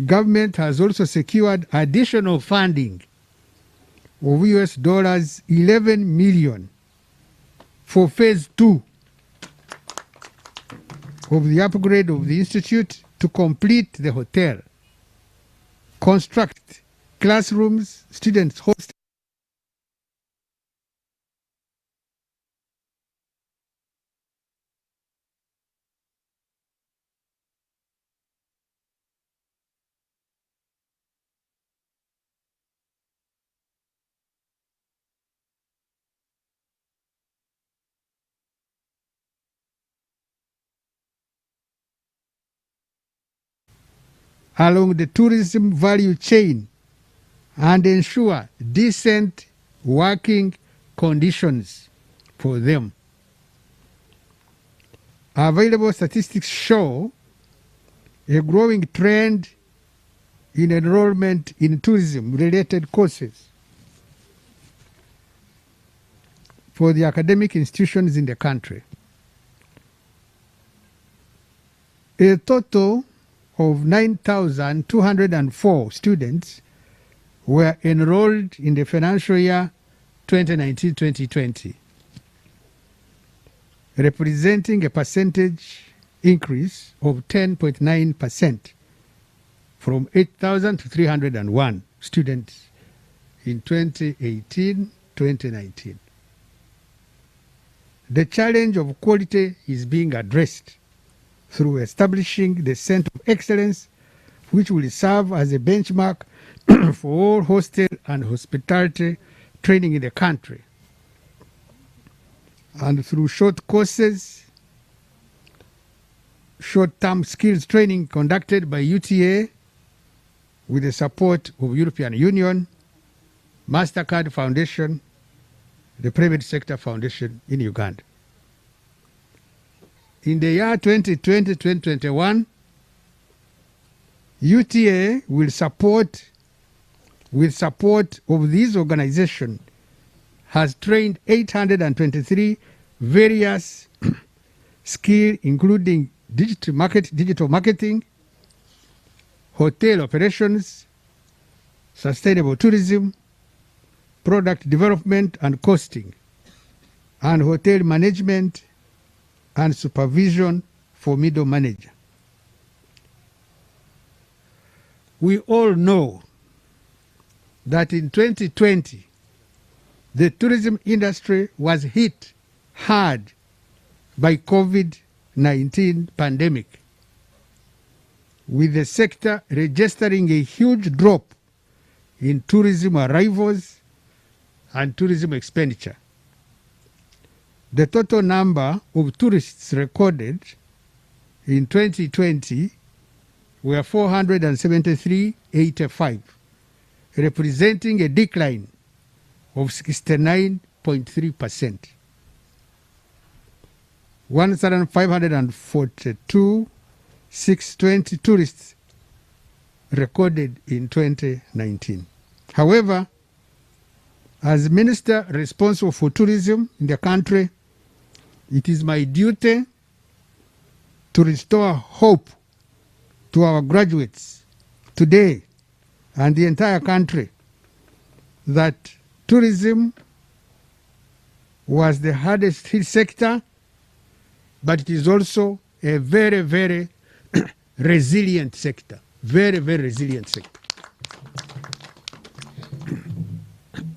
Government has also secured additional funding of US $11 million for phase 2 of the upgrade of the institute to complete the hotel, construct classrooms, students' hostels, along the tourism value chain and ensure decent working conditions for them. Available statistics show a growing trend in enrollment in tourism-related courses for the academic institutions in the country. A total of 9,204 students were enrolled in the financial year 2019-2020, representing a percentage increase of 10.9% from 8,000 to 301 students in 2018-2019. The challenge of quality is being addressed through establishing the Center of Excellence, which will serve as a benchmark for all hostel and hospitality training in the country, and through short courses, short-term skills training conducted by UTA with the support of European Union, MasterCard Foundation, the Private Sector Foundation in Uganda. In the year 2020-2021, UTA will support, with support of this organization, has trained 823 various skills, including digital marketing, hotel operations, sustainable tourism, product development and costing, and hotel management and supervision for middle manager. We all know that in 2020, the tourism industry was hit hard by COVID-19 pandemic, with the sector registering a huge drop in tourism arrivals and tourism expenditure. The total number of tourists recorded in 2020 were 473,885, representing a decline of 69.3%. 1,542,620 tourists recorded in 2019. However, as Minister responsible for tourism in the country, it is my duty to restore hope to our graduates today and the entire country that tourism was the hardest hit sector, but it is also a very, very resilient sector. Very, very resilient sector.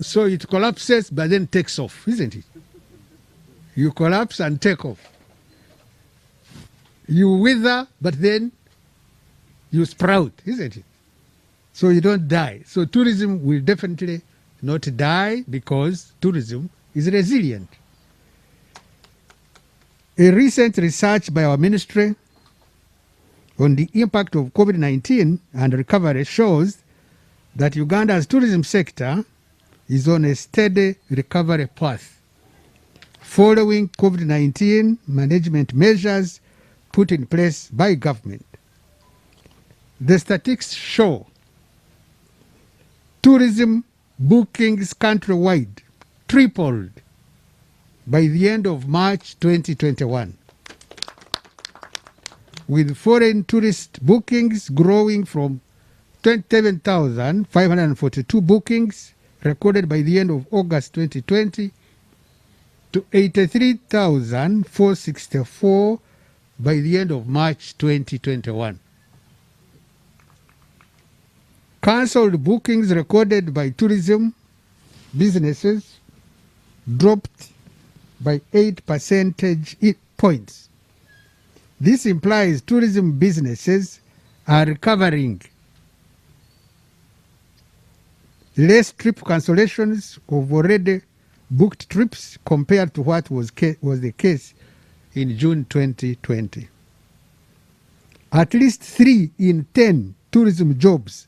So it collapses, but then takes off, isn't it? You collapse and take off. You wither, but then you sprout, isn't it? So you don't die. So tourism will definitely not die because tourism is resilient. A recent research by our ministry on the impact of COVID-19 and recovery shows that Uganda's tourism sector is on a steady recovery path following COVID-19 management measures put in place by government. The statistics show tourism bookings countrywide tripled by the end of March 2021, with foreign tourist bookings growing from 27,542 bookings recorded by the end of August 2020 to 83,464 by the end of March 2021. Cancelled bookings recorded by tourism businesses dropped by 8 percentage points. This implies tourism businesses are recovering. Less trip cancellations of already booked trips compared to what was the case in June 2020. At least 3 in 10 tourism jobs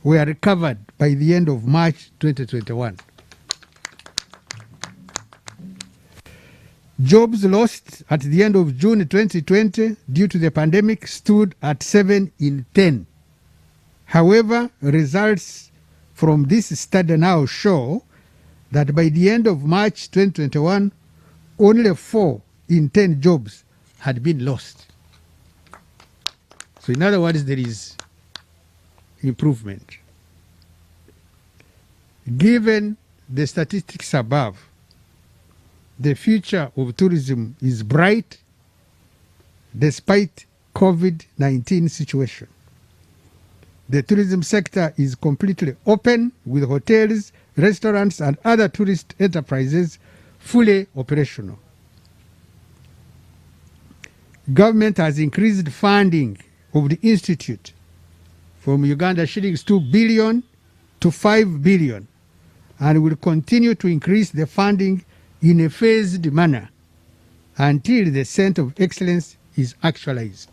were recovered by the end of March 2021. Jobs lost at the end of June 2020 due to the pandemic stood at 7 in 10. However, results from this study now show that by the end of March 2021, only 4 in 10 jobs had been lost. So in other words, there is improvement. Given the statistics above, the future of tourism is bright despite COVID-19 situation. The tourism sector is completely open with hotels, restaurants, and other tourist enterprises fully operational. Government has increased funding of the institute from Uganda shillings 2 billion to 5 billion and will continue to increase the funding in a phased manner until the Center of Excellence is actualized.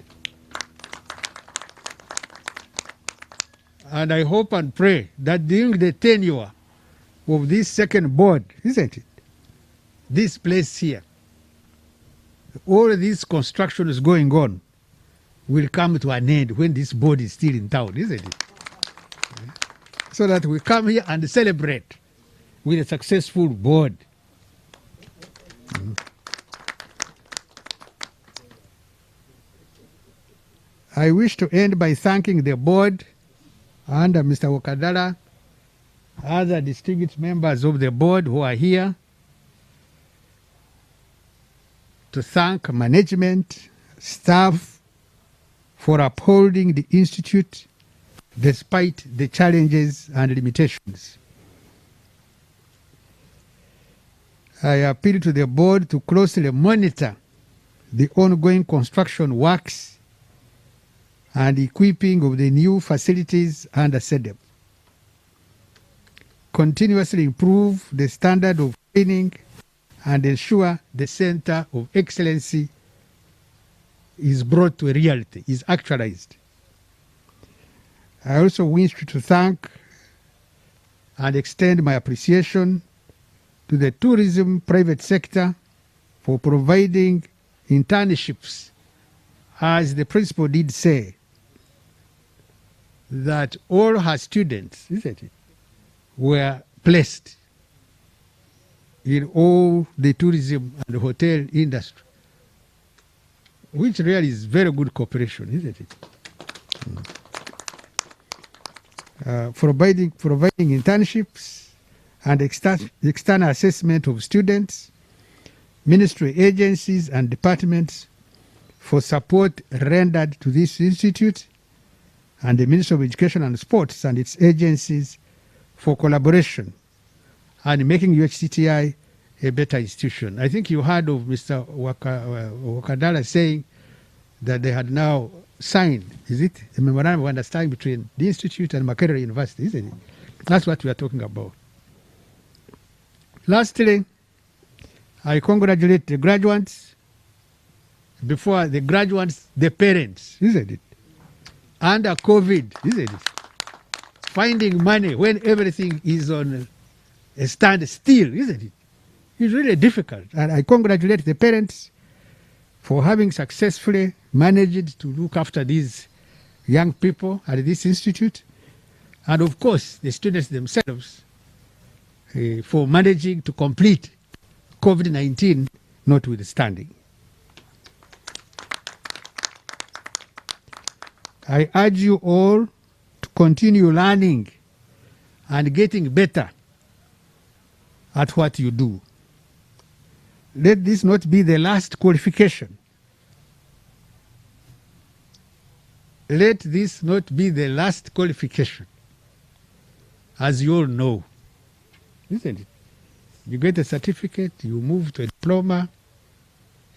And I hope and pray that during the tenure of this second board, isn't it, this place here, all these constructions going on will come to an end when this board is still in town, isn't it? So that we come here and celebrate with a successful board. I wish to end by thanking the board and Mr. Wakadala, other distinguished members of the board who are here, to thank management, staff for upholding the Institute despite the challenges and limitations. I appeal to the board to closely monitor the ongoing construction works and equipping of the new facilities under SEDEP. Continuously improve the standard of training and ensure the Center of Excellency is brought to a reality, is actualized. I also wish to thank and extend my appreciation to the tourism private sector for providing internships, as the principal did say, that all her students, isn't it, were placed in all the tourism and hotel industry, which really is very good cooperation, isn't it? Providing internships and external assessment of students, ministry agencies and departments for support rendered to this institute, and the Ministry of Education and Sports and its agencies for collaboration and making UHCTI a better institution. I think you heard of Mr. Wakadala saying that they had now signed, is it, a memorandum of understanding between the institute and Makerere University, isn't it? That's what we are talking about. Lastly, I congratulate the graduates. Before the graduates, the parents, isn't it? Under COVID, isn't it? Finding money when everything is on a standstill, isn't it? It's really difficult. And I congratulate the parents for having successfully managed to look after these young people at this institute. And of course, the students themselves for managing to complete COVID-19 notwithstanding. I urge you all to continue learning and getting better at what you do. Let this not be the last qualification. Let this not be the last qualification. As you all know, isn't it? You get a certificate, you move to a diploma,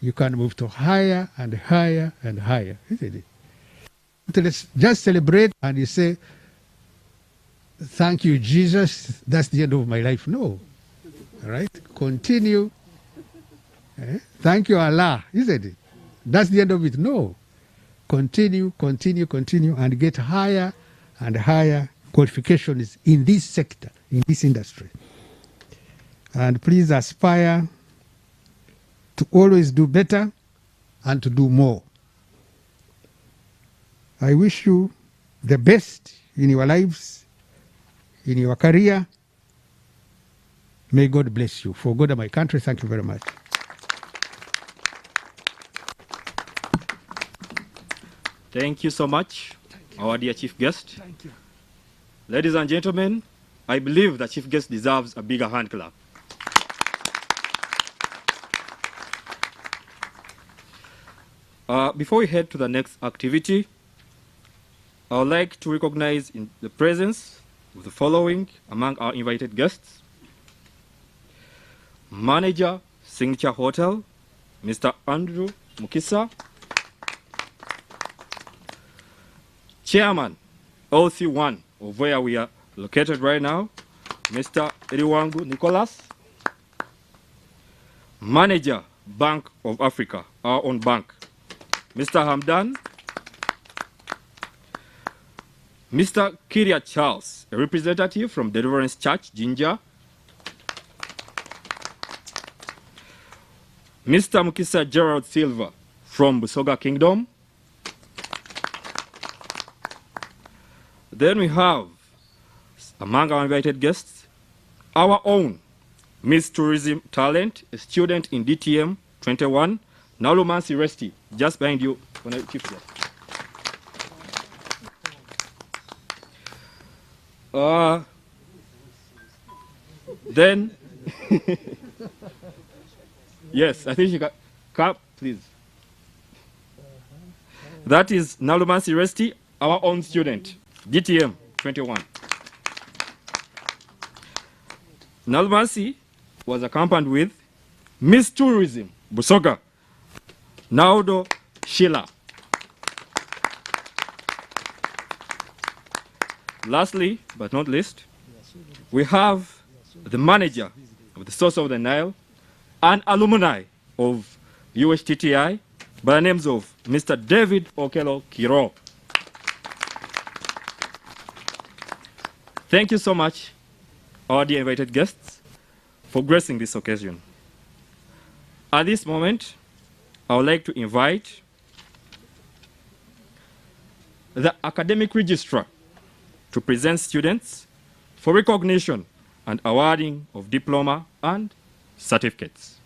you can move to higher and higher and higher, isn't it? Let's just celebrate and you say, thank you, Jesus, that's the end of my life. No. All right? Continue. Thank you, Allah, isn't it? That's the end of it. No. continue, and get higher and higher qualifications in this sector, in this industry. And please aspire to always do better and to do more. I wish you the best in your lives, in your career. May God bless you. For God and my country, thank you very much. Thank you so much, our dear chief guest. Thank you. Ladies and gentlemen, I believe the chief guest deserves a bigger hand clap. Before we head to the next activity, I would like to recognize in the presence of the following among our invited guests: Manager, Signature Hotel, Mr. Andrew Mukisa; Chairman, OC1, of where we are located right now, Mr. Eriwangu Nicholas; Manager, Bank of Africa, our own bank, Mr. Hamdan; Mr. Kiria Charles, a representative from Deliverance Church, Jinja; Mr. Mukisa Gerald Silva from Busoga Kingdom. Then we have, among our invited guests, our own Miss Tourism Talent, a student in DTM 21, Nalumansi Resti, just behind you. Then, yes, I think you got, clap, please. That is Nalumansi Resti, our own student, DTM 21. Nalumansi was accompanied with Miss Tourism, Busoga, Naudo Sheila. Lastly, but not least, we have the manager of the Source of the Nile and alumni of UHTTI by the names of Mr. David Okelo Kiro. Thank you so much, our dear invited guests, for gracing this occasion. At this moment, I would like to invite the academic registrar to present students for recognition and awarding of diploma and certificates.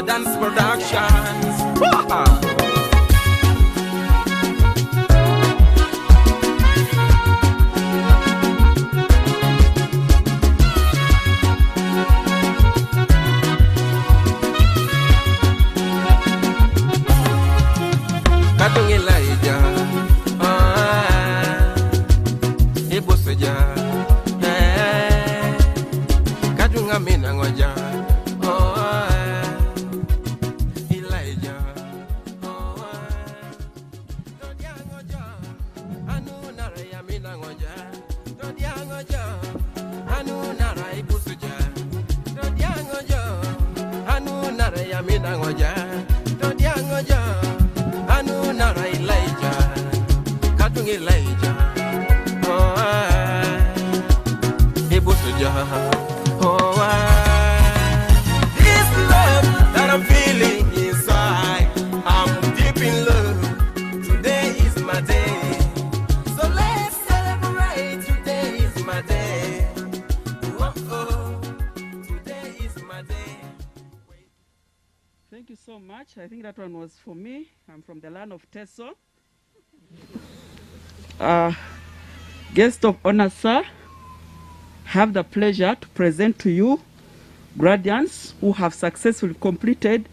Dance Productions. Katung Elijah, Ibuseja, Katung Amina Ngoja. This love that I'm feeling inside, I'm deep in love. Today is my day, so let's celebrate. Today is my day. Whoa, today is my day. Thank you so much. I think that one was for me. I'm from the land of Teso. Guest of honor, sir, have the pleasure to present to you graduates who have successfully completed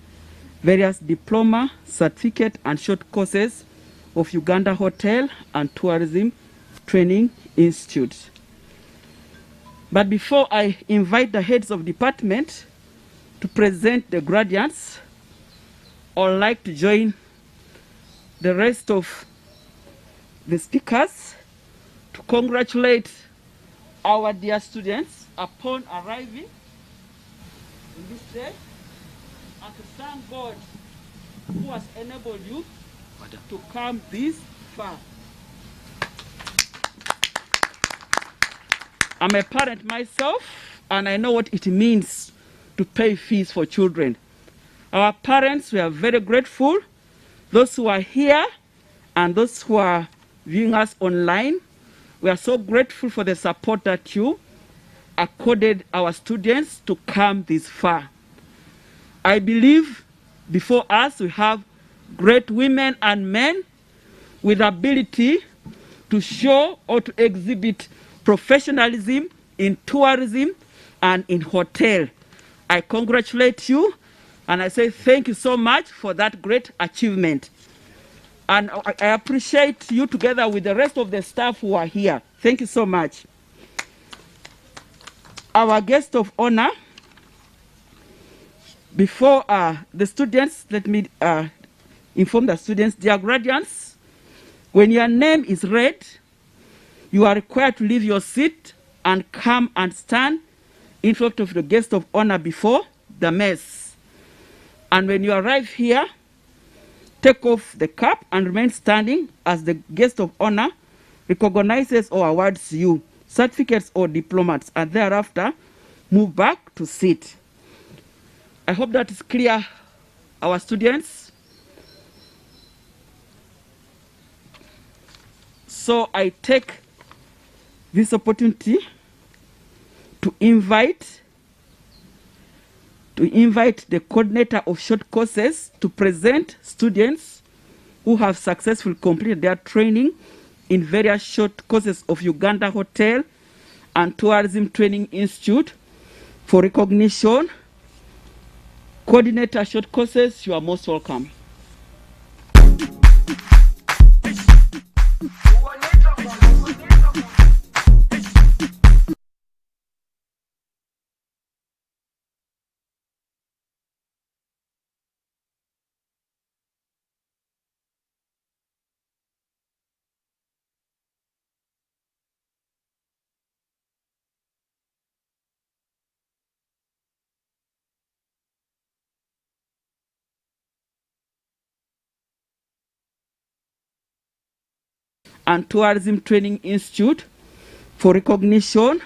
various diploma, certificate, and short courses of Uganda Hotel and Tourism Training Institute. But before I invite the heads of department to present the graduates, I would like to join the rest of the speakers to congratulate our dear students upon arriving in this day and to thank God who has enabled you to come this far. I'm a parent myself, and I know what it means to pay fees for children. Our parents, we are very grateful. Those who are here and those who are viewing us online, we are so grateful for the support that you accorded our students to come this far. I believe before us we have great women and men with ability to show or to exhibit professionalism in tourism and in hotel. I congratulate you and I say thank you so much for that great achievement. And I appreciate you together with the rest of the staff who are here. Thank you so much. Our guest of honor, before the students, let me inform the students, dear graduates, when your name is read, you are required to leave your seat and come and stand in front of the guest of honor before the mess. And when you arrive here, take off the cap and remain standing as the guest of honor recognizes or awards you certificates or diplomas, and thereafter move back to seat. I hope that is clear, our students. So I take this opportunity to invite the coordinator of short courses to present students who have successfully completed their training in various short courses of Uganda Hotel and Tourism Training Institute for recognition. Coordinator short courses, you are most welcome. And Tourism Training Institute for recognition.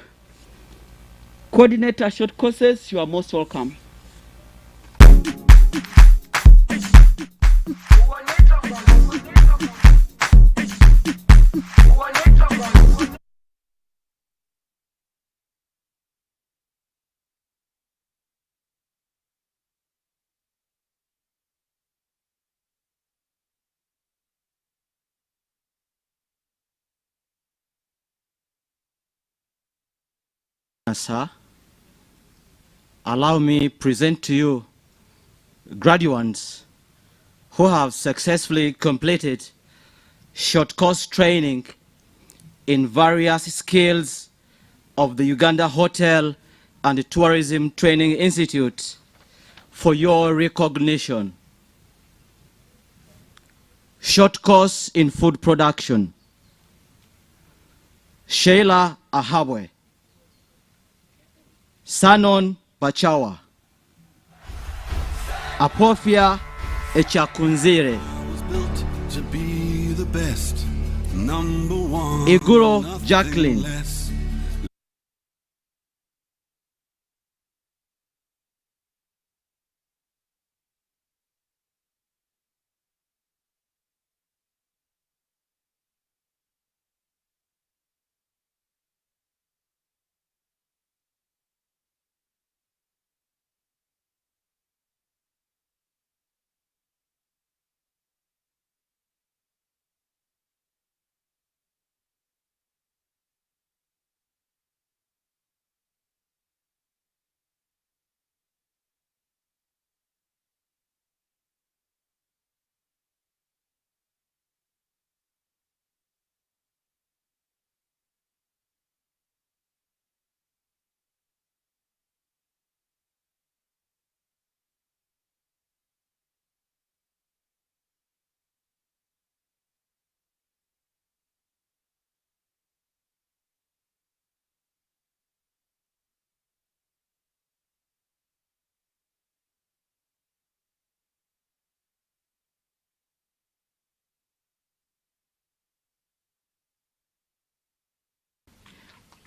Coordinator short courses, you are most welcome. Sir, allow me present to you graduates who have successfully completed short course training in various skills of the Uganda Hotel and Tourism Training Institute for your recognition. Short course in food production. Sheila Ahabwe. Sanon Bachawa. Apofia Echakunzire. To be the best, number one. Iguro Jacqueline.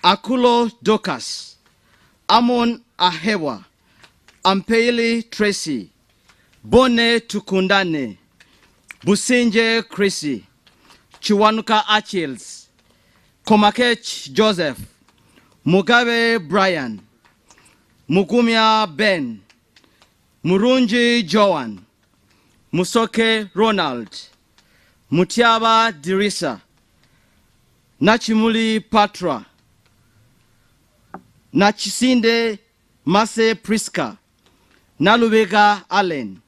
Akulo Dokas, Amon Ahewa, Ampeli Tracy, Bone Tukundane, Businje Chrissy, Chiwanuka Achilles, Komakech Joseph, Mugabe Brian, Mugumya Ben, Murunji Joan, Musoke Ronald, Mutiaba Dirisa, Nachimuli Patra, Nachisinde Mase Priska, Nalubega Allen,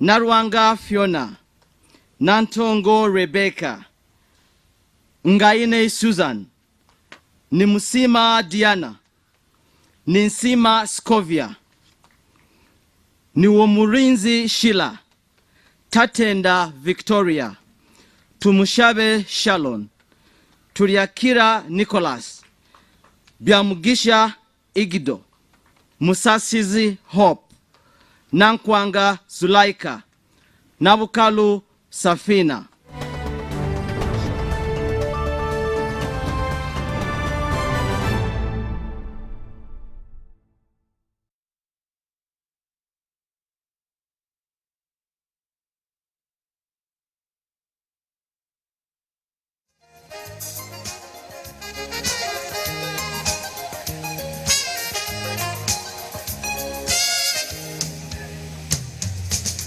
Narwanga Fiona, Nantongo Rebecca, Ngaine Susan, Nimusima Diana, Ninsima Scovia, Niwomurinzi Sheila, Tatenda Victoria, Tumushabe Shalon, Turiakira Nicholas, Biamugisha Igido, Musasizi Hope, Nankwanga Zulaika, Nabukalu Safina,